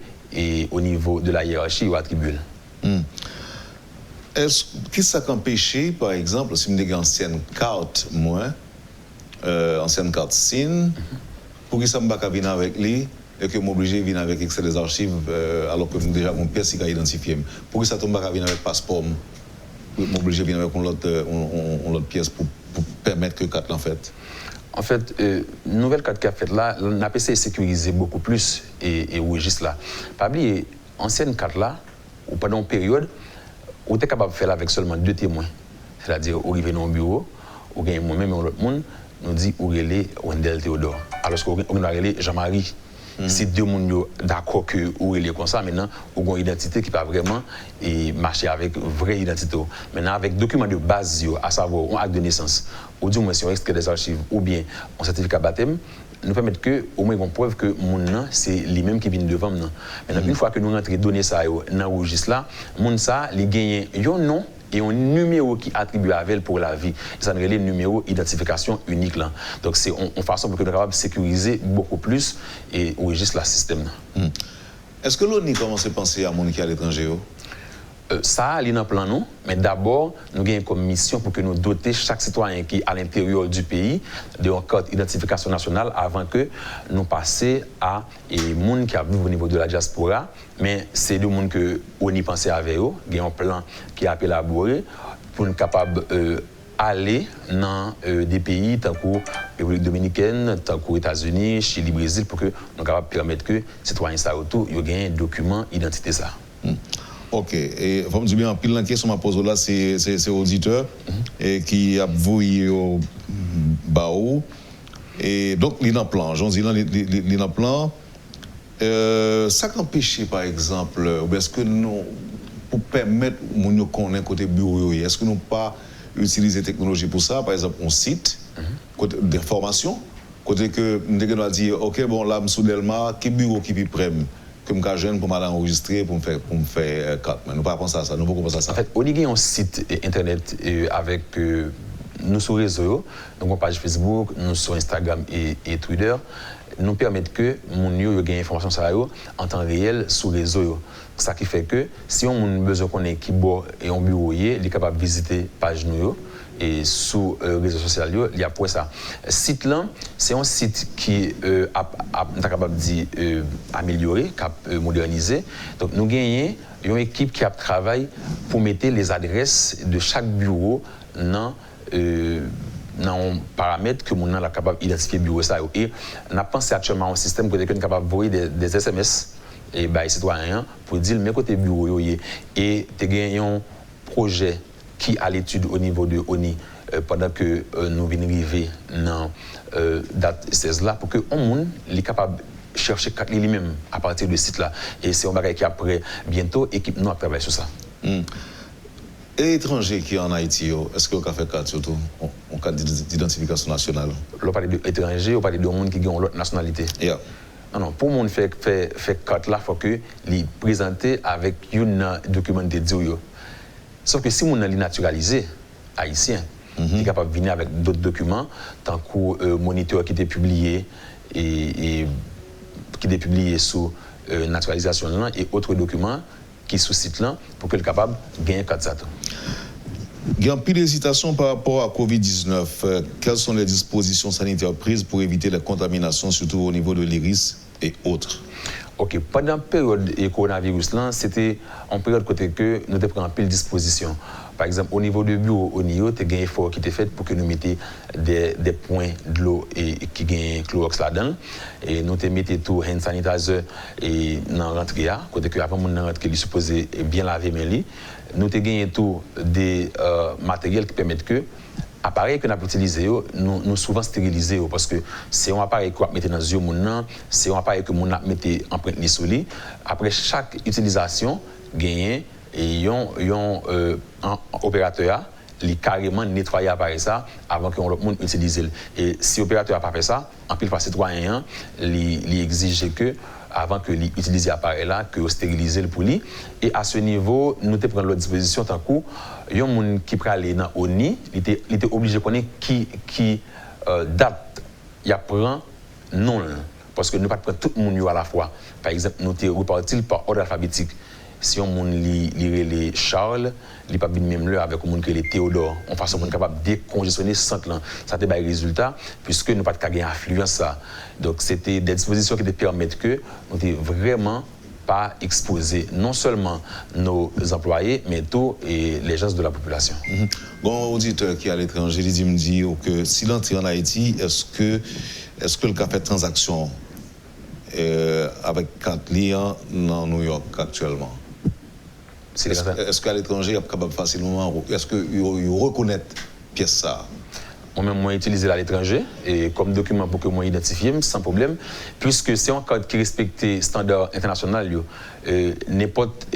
au niveau de la hiérarchie ou attribué. Qu'est-ce qui empêché, par exemple, si je ai une ancienne carte, ancienne carte SIN, pour que ça me batte venir avec lui et que je suis obligé de venir avec excès des archives alors que déjà mon pièce qui a identifié. Pour que ça tombe venir avec passeport, je suis obligé de venir avec une autre pièce pour permettre que carte l'en fait. En fait, nouvelle carte qui a faite là, la PC est sécurisée beaucoup plus et registre là. Pas oublier, ancienne carte là, ou pendant une période, on était capable de faire avec seulement 2 témoins. C'est-à-dire, on arrive dans le bureau, on gagne moi-même et l'autre monde, nous dit on relève Wendell Théodore. Alors qu'on a relève Jean-Marie. Si 2 personnes sont d'accord que on relève comme ça, maintenant, on a une identité qui peut vraiment marcher avec une vraie identité. Maintenant, avec document de base, à savoir un acte de naissance, ou du moins si on extrait des archives, ou bien un certificat de baptême, nous permettre que au moins on preuve que mon nom c'est lui-même qui vient devant nous. Maintenant une fois que nous rentrons donner ça dans le registre là, mon ça il gagne un nom et un numéro qui attribue à elle pour la vie. Ça nous relève le numéro identification unique là. Donc c'est une façon pour que nous capable sécuriser beaucoup plus et au registre la système. Est-ce que l'ONU commence à penser à monde qui est à l'étranger? Ça, il y a un plan, nous, mais d'abord, nous avons comme mission pour que nous dotions chaque citoyen qui est à l'intérieur du pays de une carte d'identification nationale avant que nous passions à des gens qui vivent au niveau de la diaspora. Mais c'est des gens que nous y pensons avec eux. Il y a un plan qui est élaboré pour nous capables aller dans des pays tant que la République dominicaine, tant que les États-Unis, Chili, Brésil, pour que nous soyons capables de permettre que les citoyens aient un document d'identité. OK. Et vous me dites bien, pile la question que je pose là, c'est auditeur et qui a voué au Bao. Et donc, il y a un plan. J'en dis là, il y a un plan. Ça qu'empêche, par exemple, est-ce que nous, pour permettre de nous connaître côté bureau, est-ce que nous pas utiliser la technologie pour ça, par exemple, un site d'information, côté que nous allons dire, OK, bon, là, sous Delma, quel bureau qui est prêt? Que je suis jeune pour m'enregistrer pour me faire carte. Mais nous ne pas penser à ça. Nous ne pas penser à ça. En fait, on a un site internet avec nous sur les réseaux, donc on page Facebook, nous sur Instagram et Twitter. nous permettent que mon yo gagne information ça en temps réel sur les réseaux. Ça qui fait que si on a besoin qu'on ait qui boit et un bureau, il est capable de visiter page nous et sur les réseaux sociaux, il y a pour ça. Site là, c'est un site qui est capable de améliorer, moderniser. Donc nous gagnons une équipe qui a travaillé pour mettre les adresses de chaque bureau dans un paramètre que nous sommes capables d'identifier le bureau. Et on a pensé actuellement à un système qui est capable d'envoyer des SMS et les citoyens pour dire mais côté bureau et tu as un projet qui à l'étude au niveau de ONI pendant que nous venons arriver dans date 16 là pour que on est capable chercher lui-même à partir de ce site là et c'est un bagage qui après bientôt équipe nous travaille sur ça. Et étrangers qui sont en Haïti, est-ce qu'on a fait carte surtout en cas d'identification nationale? On parle d'étrangers, on parle de monde qui ont l'autre nationalité. Yeah. Non, pour mon fait carte là, il faut que les présenter avec un document de dire. Sauf que si on est naturalisé, haïtien, il est capable de venir avec d'autres documents, tant que moniteur qui était publié et qui est publié sur naturalisation et autres documents qui sont sur site là pour qu'il soit capable de gagner carte ça. Il y a un peu d'hésitation par rapport à Covid-19. Quelles sont les dispositions sanitaires prises pour éviter la contamination, surtout au niveau de l'iris et autres? Ok, pendant la période du coronavirus, c'était en période côté que nous avons pris un peu de dispositions. Par exemple, au niveau du bureau, au niveau, il y a un effort qui était fait pour que nous mettions des points de l'eau et qui gagnent Clorox là-dedans. Et nous avons mis tout hand sanitizer et dans l'entrée, côté que avant mon rentrée, il est supposé bien laver mes lits. Nous avons gagné tout des matériels qui permettent que appareil que nous avons utilisé, nous souvent stérilisé parce que c'est un appareil qu'on mettre dans les yeux, c'est un appareil que nous mettons empreinte sur lui. Après chaque utilisation, gagné et un opérateur il carrément nettoyer l'appareil ça avant que l'autre monde utilise. Et si l'opérateur n'a pas fait ça, en plus par citoyen, il exige que avant que l'utilise l'appareil là, que stériliser pour lui. Et à ce niveau, nous te prenons l'autre disposition tant que il y a un monde qui peut aller dans ONI, il était obligé de connaître qui date il prend non parce que nous ne pouvons pas prendre tout le monde à la fois. Par exemple, nous te repartis par ordre alphabétique. Si on lit les Charles, il pas bien même là avec on qui les Théodore, en façon qu'on est capable de décongestionner centre là, ça te bail résultat puisque nous pas de gagner influence ça. Donc c'était des dispositions qui te permettent que nous t'es vraiment pas exposer non seulement nos employés mais tous les gens de la population. Bon auditeur qui est à l'étranger, il me dit que s'il entre en Haïti, est-ce que le cas fait transaction avec 4 clients dans New York actuellement? Est-ce qu'à l'étranger, il est capable facilement, est-ce qu'il reconnaît pièce ça? Moi, utiliser à l'étranger et comme document pour que moi identifie sans problème, puisque c'est un code qui respecte les standards internationaux. N'importe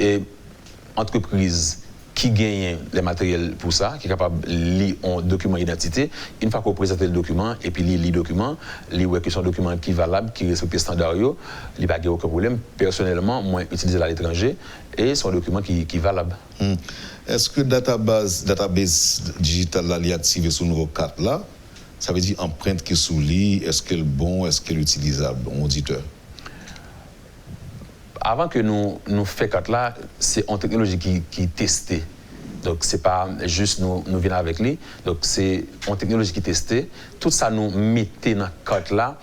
entreprise qui gagne les matériels pour ça, qui est capable de lire un document d'identité, une fois qu'on présente le document, et puis lire le document, lire que c'est un document qui est valable, qui respecte les standards, il n'y a pas aucun problème. Personnellement, moi, utiliser à l'étranger, et c'est un document qui est valable. Est-ce que database digitale là, est activée sur le nouveau 4 là? Ça veut dire empreinte qui est sous lit, est-ce qu'elle est bon, est-ce qu'elle est utilisable, auditeur? Avant que nous fassions 4 là, c'est une technologie qui est testée. Donc, ce n'est pas juste nous venons avec lui. Donc, c'est une technologie qui est testée. Tout ça, nous mettons dans 4 là,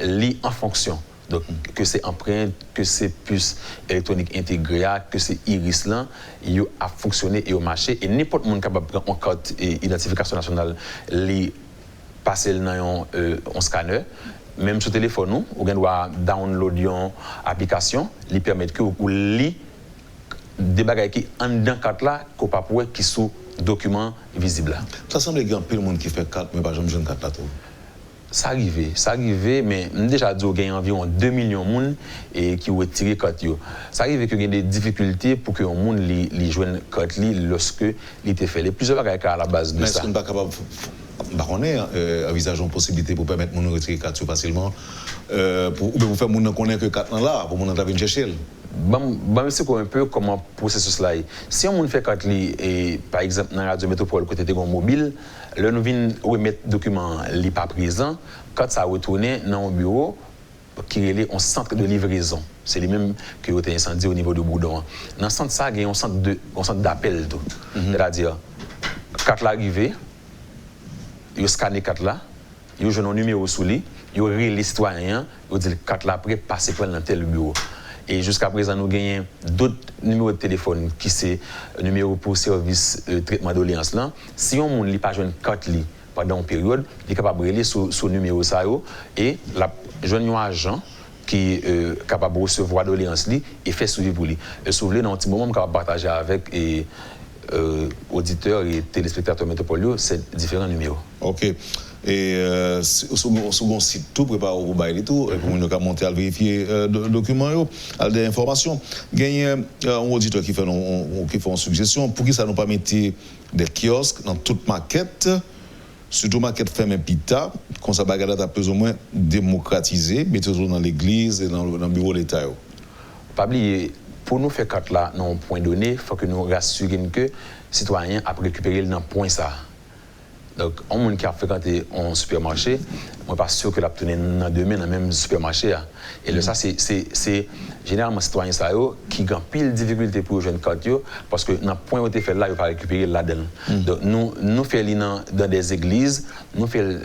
lit en fonction. Donc, que c'est empreinte, que c'est puce électronique intégrée, que c'est iris là, il a fonctionné et a marché. Et n'importe qui est capable de prendre un code d'identification nationale, li passer dans un scanner. Même sur le téléphone, vous pouvez downloader une application qui permet que vous lisez des bagages qui sont dans le cadre là, qui sont documents visibles. Ça semble qu'il y a un peu de monde qui fait 4, mais pas jamais jeune 4 là. Ça arrive, mais déjà dit qu'il y a environ 2 millions de monde qui ont retiré 4. Ça arrive qu'il y a des difficultés pour que les gens les joignent 4 lorsque il était fait. Les plusieurs bagages à la base de ça. Mais est-ce qu'on n'est pas capable envisager une possibilité pour permettre de retirer 4 facilement ou bien faire qu'on connaît que 4 là pour qu'on vienne chercher? Je sais un peu comment le processus là est. Si on fait 4 et par exemple dans la radio métropole côté de mobile, là nous venons remettre document li pas présent, quand ça retourner dans le bureau, qui est un centre de livraison. C'est les mêmes qui ont été incendiés au niveau de Boudon. Dans le centre, ça, il y a un centre d'appel. C'est-à-dire, quand l'arrivée, ils scannent 4 là, ils ont un numéro sous lui, ils ont les citoyens, ils disent 4 là après, passez pour dans tel bureau. Et jusqu'à présent, nous gagnons d'autres numéros de téléphone qui sont numéro pour service traitement d'audience là. Si on n'a pas une carte pendant une période, il est capable de relayer sur numéro ça et la jeune agent qui est capable de recevoir l'audience et fait suivi pour lui. Et si vous voulez, dans un petit moment, on va partager avec auditeurs et téléspectateurs métropolitains ces différents numéros. OK. Et sur mon site tout préparé au bail et tout pour nous monter à vérifier documents à des informations. Il y a un auditeur qui fait une suggestion pour qui ça nous pas mettre des kiosques dans toute maquette, surtout maquette fermée pita, comme ça bagarre a plus ou moins démocratisé, mais toujours dans l'église et dans le bureau de l'État. Pas oublier, pour nous faire carte là dans un point donné, il faut que nous rassurions que les citoyens a récupéré dans point ça. Donc, un monde qui a fréquenté un supermarché, je ne suis pas sûr que la tenue dans demain dans le même supermarché. Et là, ça, c'est généralement les citoyens qui ont pile de difficultés pour les jeunes cartes parce que dans le point où ils ont fait là, ils n'ont pas récupéré là-dedans. Donc, nous faisons dans des églises, nous faisons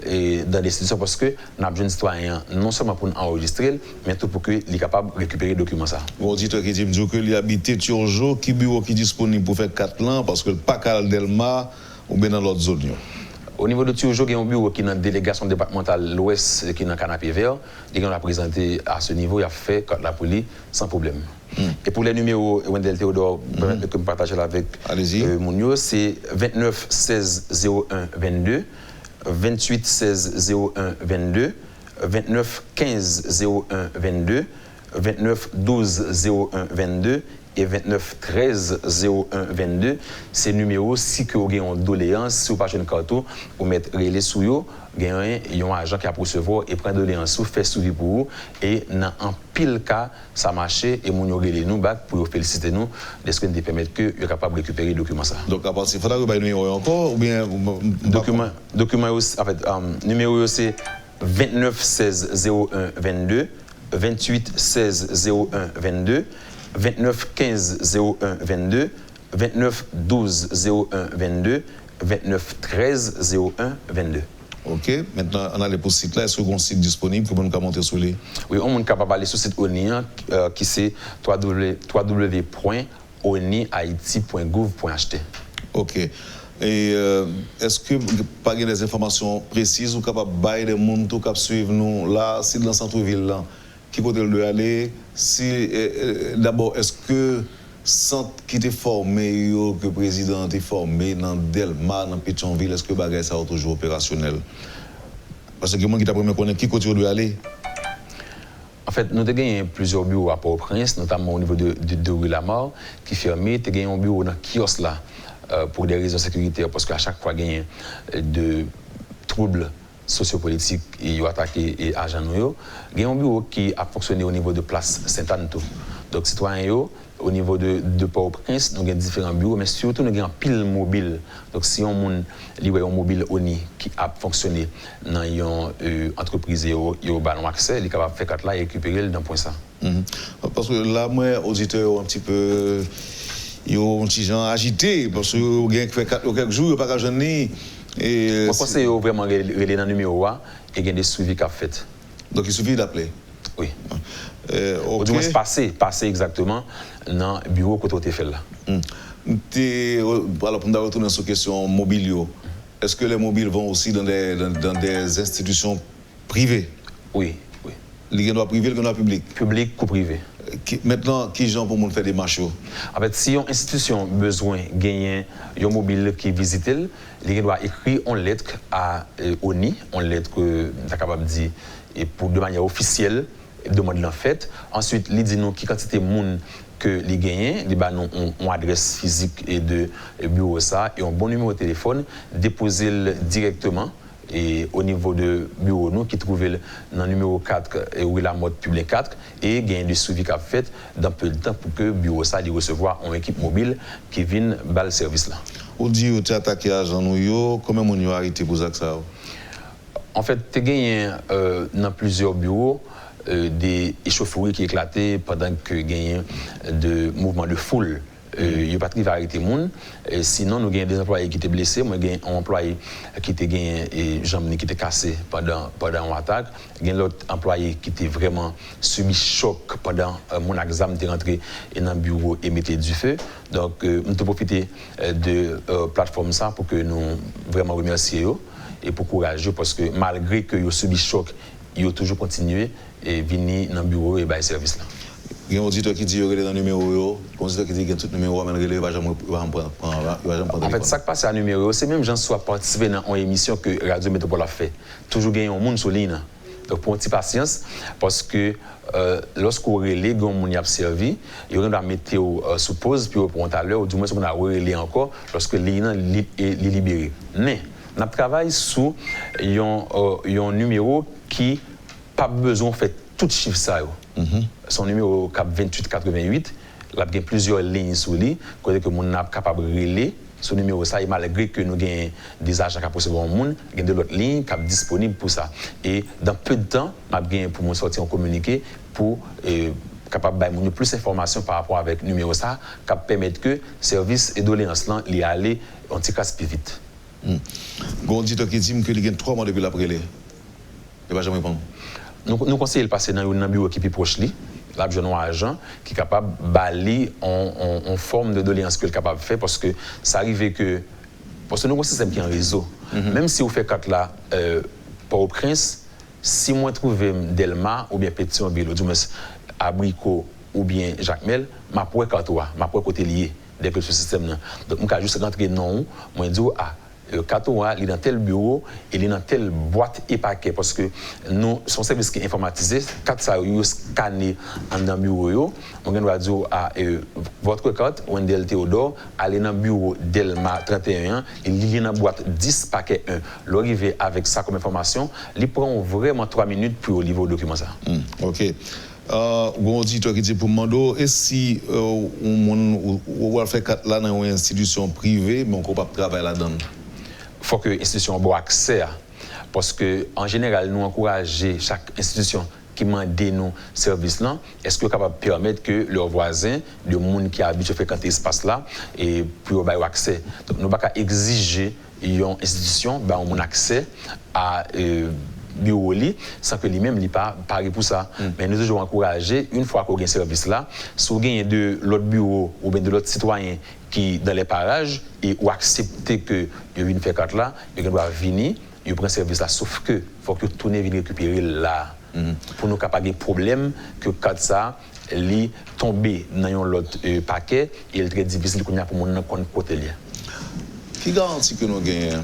dans des institutions parce que nous avons des citoyens non seulement pour nous enregistrer, mais tout pour qu'ils soient capables de récupérer les documents. Auditeur qui dit qu'il habite Turjo, qui bureau qui est disponible pour faire 4 ans parce que le PACAL Delma ou bien dans l'autre zone. Au niveau de Turjo, il y a un bureau qui est dans la délégation départementale l'Ouest, qui est dans le canapé vert. Et on l'a présenté à ce niveau, il a fait la police sans problème. Et pour les numéros, Wendel Théodore, permettez que je partage avec Mounio, c'est 29 16 01 22, 28 16 01 22, 29 15 01 22, 29 12 01 22, et 29 13 01 22, c'est numéro si que vous avez une doléance, si vous n'avez pas une carte, vous mettez relais sous vous, il y a un agent qui a pour recevoir et prend doléance, fait suivi pour vous, et dans un pile cas, ça marche, et vous avez nous pour vous féliciter nous, de ce qui nous permet que vous êtes capable de récupérer le document. Donc, à partir de là, vous avez un numéro encore, ou bien. Document, en fait, numéro c'est 29 16 01 22, 28 16 01 22, 29 15 01 22, 29 12 01 22, 29 13 01 22. OK. Maintenant, on a les site là. Est-ce que vous avez un site disponible pour nous monter sur les? Oui, on est capable d'aller sur le site ONI qui c'est www.onihaiti.gouv.ht. OK. Et est-ce que vous avez des informations précises ou capable de bailler des gens qui suivent nous là, si dans le centre-ville là? Qui côté le aller si d'abord est-ce que centre qui était formé que président est formé dans Delma dans Pétionville est-ce que bagay ça est toujours opérationnel parce que quelqu'un qui t'a premier connaître qui côté doit aller. En fait, nous avons gagné plusieurs bureaux à Port-au-Prince, notamment au niveau de Rue Lamar, qui fermé. Nous avons gagné un bureau dans le kiosque là, pour des raisons sécuritaires, parce qu'à chaque fois, il y a de troubles sociopolitiques et ils ont attaqué les agents. Il y a un bureau qui a fonctionné au niveau de Place Saint-Anto. Donc, citoyens, au niveau de Port-au-Prince, nous avons différents bureaux, mais surtout, nous avons un pile mobile. Donc, si on a un mobile ONI qui a fonctionné dans une entreprise et au ballon accès, il est capable de faire 4 là et récupérer d'un point ça. Parce que là, moi, auditeur, un petit peu, ils ont un petit genre agité, parce que vous avez fait quelques jours, vous n'avez pas gagné. Je pense que c'est vraiment relé dans le numéro A et il y a des suivis qu'a fait. Donc, il suffit d'appeler? Oui. Au moins, passer exactement dans le bureau que tu as fait là. Alors, pour nous retourner sur la question mobile, est-ce que les mobiles vont aussi dans des institutions privées? Oui, oui. Les gens privés, les gens publics? Public ou privé. Maintenant, qui gens pour nous faire des marches? En fait, si une institution a besoin de gagner un mobile qui visite, les gens doivent écrire une lettre à ONI, une lettre que nous capable de dire pour de manière officielle, demande l'en fait. Ensuite, ils disent nous qui quantité de monde que les gagnent, ils ont une adresse physique et de bureau ça et un bon numéro de téléphone, déposer directement et au niveau de bureau nous qui trouve dans le numéro 4 et où la mode public 4 et gagner du suivi qu'a fait dans peu de temps pour que bureau ça recevoir une équipe mobile qui vienne bal service là. Ou dit ou tu attaqué agent nous comment on a arrêté pour ça? En fait, tu gagné dans plusieurs bureaux des échauffourées qui éclataient pendant que gagnait de mouvements de foule. Il n'y a pas de arrêter les gens. Sinon, nous avons des employés qui étaient blessés. Moi, j'ai un employé qui était gagné et jambes qui était cassé pendant une attaque. Il y a l'autre employé qui était vraiment subi choc pendant mon examen de rentré dans le bureau et mettait du feu. Donc, nous avons profité de plateforme ça pour que nous vraiment remercions et pour courageux parce que malgré que ils ont subi choc, ils ont toujours continué et venir dans le bureau et faire service là. Il y a un auditeur qui dit qu'il y a un numéro, un auditeur qui dit qu'il y a tout numéro, mais il va jamais prendre. En fait, ça qui passe à numéro, c'est même gens soit participé dans une émission que Radio Métropole a fait. Toujours gagner un monde sur ligne. Donc pour une petite patience, parce que lorsqu'on relève, on y a servi, il y a une météo sous pause, puis on prend à l'heure, ou du moins on a relève encore, lorsque ligne est libérée. Mais on travaille sous un numéro qui pas besoin de faire tout chiffre ça. Son numéro cap 2888, il y a plusieurs lignes sur lui, que nous sommes capables de relayer. Ce numéro ça, et malgré que nous avons des agents qui recevoir le monde, il y a de l'autre ligne qui est disponible pour ça. Et dans peu de temps, je vais pour sortir un communiqué pour capable de donner plus d'informations par rapport avec le numéro ça, qui permettre que le service et doléance y aller un petit cas plus vite. Bon, auditeur qui dit qu'il y a 3 mois depuis l'après-les. Il ne va jamais répondre. Nous conseillons de passer dans un bureau qui est plus proche de lui, là, j'ai un agent qui est capable de balayer en forme de doléance qu'il est capable de faire parce que ça arrive que. Parce que nous avons un système qui est en réseau. Même si vous faites 4 là, Port-au-Prince, si moi trouve Delma ou bien Pétionville, ou du moins Abricot ou bien Jacmel, je pourrais côté lié dès que ce système là. Donc, je vais juste rentrer dans moi dis Katoa, il est dans tel bureau, il est dans telle boîte et paquet parce que nous, son service qui est informatisé, quand ça est scanné dans le bureau, on va dire à votre carte, Wendell Théodore, allez dans le bureau Delma 31, il est dans la boîte 10 paquet 1. L'arrivée avec ça comme information, il prend vraiment 3 minutes pour livrer le document ça. OK. Bon auditeur qui dit pour Mando, et si on va faire là dans une institution privée, mais on ne peut pas travailler là-dedans? Il faut que l'institution ait accès. Parce qu'en général, nous encourageons chaque institution qui demande nos services là, est-ce que capable de permettre que leurs voisins, le monde qui habite à fréquenter l'espace là, et puis avoir accès. Donc nous ne pouvons pas exiger une institution un accès à bureau sans que lui-même n'ait pas paré pour ça. Mais nous devons encourager, une fois qu'on a un service là, si vous avez de l'autre bureau ou bien de l'autre citoyen qui dans les parages et ou accepter que il vienne faire carte là, il doit venir, il prend service là, sauf que faut que tout vienne récupérer là. Pour nous capables de problème que carte ça li tomber dans l'autre paquet et il est très difficile pour nous connaître côté là. Qui garantit que nous gagnons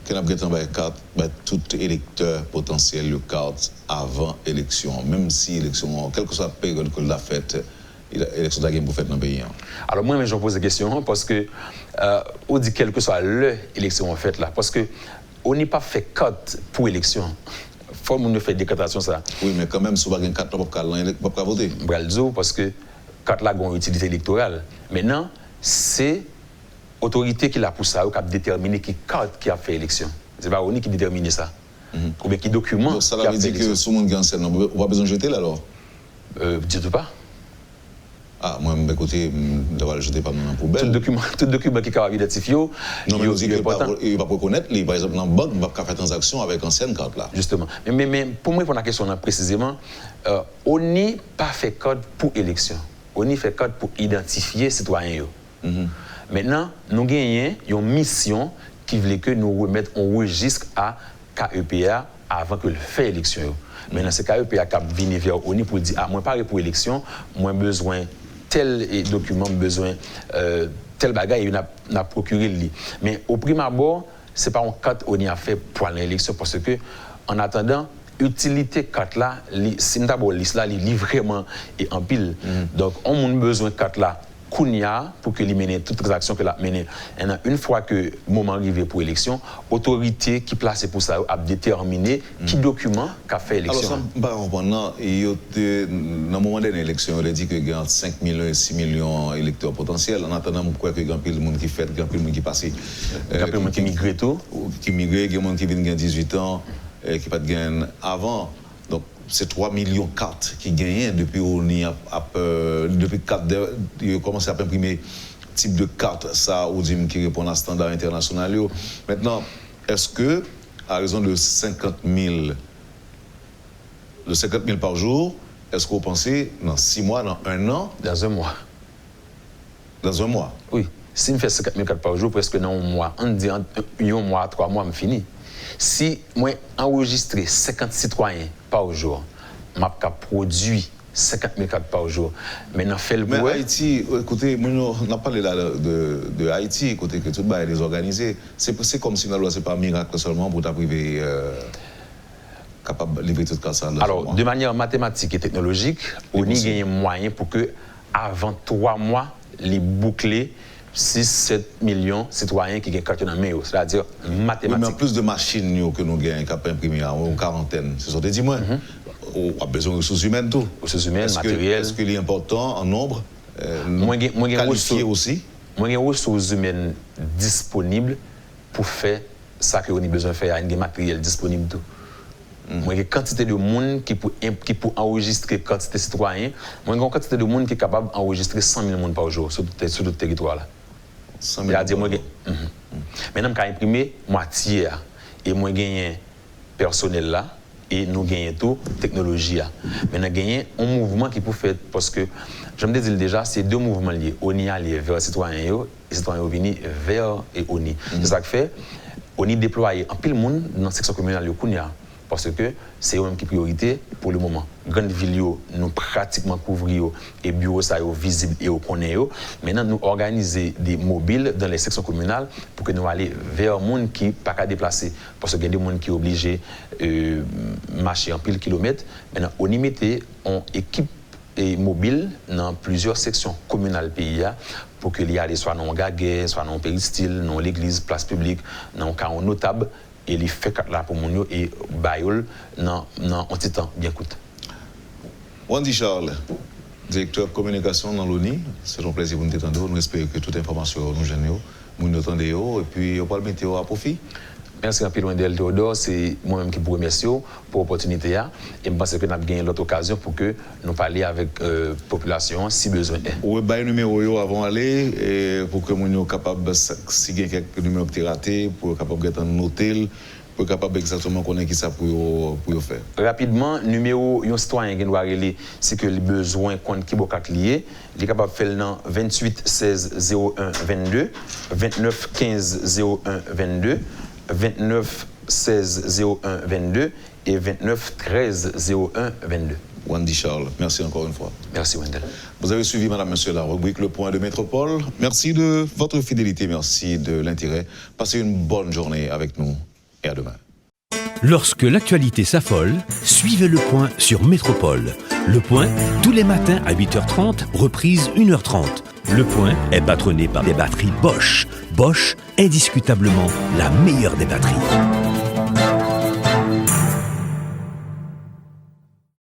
que nous avons une carte, tout électeur potentiel de carte avant l'élection, même si l'élection, quelle que soit la période que l'a faite, l'élection de la pour faire dans le pays. Alors moi, je pose la question parce que on dit quelle que soit l'élection en fait là, parce que on n'est pas fait carte pour l'élection. Il faut nous faire déclaration ça. Oui, mais quand même, si vous avez une carte, vous ne pouvez pas voter. Parce que carte là a une utilité électorale. Maintenant, c'est l'autorité qui l'a pour ça, qui a déterminé qui carte qui a fait l'élection. C'est pas ONI qui détermine ça. Ou bien qui documente. Donc ça veut dire que si on gagne, on n'a pas besoin de jeter là alors? Dites pas. Ah, moi, de côté, je ne jeter pas dans la poubelle. Tout document qui est capable d'identifier, non, mais il ne va pas reconnaître, par exemple, dans la banque, il ne va pas faire transaction avec l'ancienne carte là. Justement. Mais pour moi, pour la question précisément, on n'est pas fait code pour élection. On y fait code pour identifier citoyens. Maintenant, nous gagnons une mission qui voulait que nous remettions un registre à KEPA avant que le fait élection. Maintenant, c'est KEPA qui a venu vers ONI pour dire ah, moi, pas pour élection, moi, besoin tel document, besoin tel bagage, il a procuré le lit. Mais au prime abord, ce n'est pas un cadre ONI a fait pour l'élection parce que, en attendant, utilité carte là, si nous avons liste là, il est vraiment en pile. Donc, on a besoin de carte là. Kounia pour que mène toutes les actions que l'a mené. Une fois que le moment arrivé pour l'élection, l'autorité qui place pour ça a déterminé qui document qu'a fait l'élection. Alors, ça, dans le moment de l'élection, on a dit qu'il y a 5 millions et 6 millions d'électeurs potentiels. En attendant, je crois qu'il y a un peu de monde qui fait, il y a un peu de monde qui passe. Il y a un peu de monde qui migre tout. Qui migre, il y a un monde qui vient de 18 ans, qui n'a pas de gain avant. Donc, c'est 3 millions de cartes qui gagnent depuis depuis 4 ils ont commencé à imprimer type de carte ça ou qui répond à standard international. Maintenant, est-ce que à raison de 50 000 par jour, est-ce que vous pensez dans 6 mois, dans 1 an? Dans un mois. Dans un mois? Oui. Si je fais 50 000 cartes par jour, presque dans un mois, on dit un mois, 3 mois, je finis. Si moi enregistre 50 citoyens par jour, je produit 50 000 cartes par jour. Maintenant, fait le mais Haïti, écoutez, on a parlé là de Haïti, écoutez, que tout le monde est désorganisé. C'est comme si la loi, ce n'est pas un miracle seulement pour ta privée capable de livrer tout ça. Alors, de manière mathématique et technologique, on y a un moyen pour que, avant 3 mois, les boucler 6-7 millions de citoyens qui ont carte dans main, c'est-à-dire mathématique. Oui, mais en plus de machines que nous avons capables d'imprimer en quarantaine, c'est ça, dis-moi. On a besoin de ressources humaines, tout. Ressources humaines, matériel. Est-ce qu'il est important en nombre? Qualifié aussi. Moi, j'ai des ressources humaines disponibles pour faire ça que nous avons besoin de faire. Il y a des matériels disponibles, tout. Moi, j'ai une quantité de monde qui peut enregistrer quantité de citoyens. Moi, j'ai une quantité de monde qui est capable d'enregistrer 100 000 personnes par jour sur tout le territoire. Là. 100 000 personnes. Maintenant, je vais imprimer moitié. Et moi, j'ai personnel là. Et nous gagnons tout, technologie. Maintenant, nous avons un mouvement qui peut faire, parce que, je me dis déjà, c'est 2 mouvements liés. On y allait vers les citoyens et les citoyens viennent vers et ONI. C'est ça que fait, ONI déploie en pile monde dans la section communale de Kounia. Parce que c'est eux-mêmes qui priorité pour le moment. Grande ville, nous pratiquement couvrons et bureaux ça visible et au connaît. Maintenant, nous organisons des mobiles dans les sections communales pour que nous allions vers les gens qui ne peuvent pas déplacer. Parce qu'il y a des gens qui sont obligés de marcher en pile kilomètres. Maintenant, on y mettait en équipe mobile dans plusieurs sections communales pays pour que les soit dans Gaguet, soit dans Péristyle, dans l'église, place publique, dans un notable. Et les fait là pour mon et Bayol dans un petit temps bien coûte. Wendy Charles, directeur de communication dans l'ONI, c'est un plaisir de nous entendre. Nous espérons que toute information nous gêne, nous entendons et puis on va le mettre à profit. Merci à Wendel Théodore, c'est moi-même qui vous remercie pour l'opportunité et je pense que nous avons gagné l'autre occasion pour que nous parlions avec la population si besoin est. Oui, bah, numéro avant d'aller et pour que nous soyons capables, si il y a quelques numéros qui sont ratés, pour capable de noter, pour capable exactement connaître qui ça pour faire. Rapidement, numéro un citoyen qui doit relayer, c'est que les besoins qui sont liés, il est capable de faire dans 28 16 01 22, 29 15 01 22. 29 16 01 22 et 29 13 01 22. Wendy Charles, merci encore une fois. Merci Wendel. Vous avez suivi, madame, monsieur, la rubrique Le Point de Métropole. Merci de votre fidélité, merci de l'intérêt. Passez une bonne journée avec nous et à demain. Lorsque l'actualité s'affole, suivez Le Point sur Métropole. Le Point, tous les matins à 8h30, reprise 1h30. Le Point est patronné par des batteries Bosch. Bosch, indiscutablement la meilleure des batteries.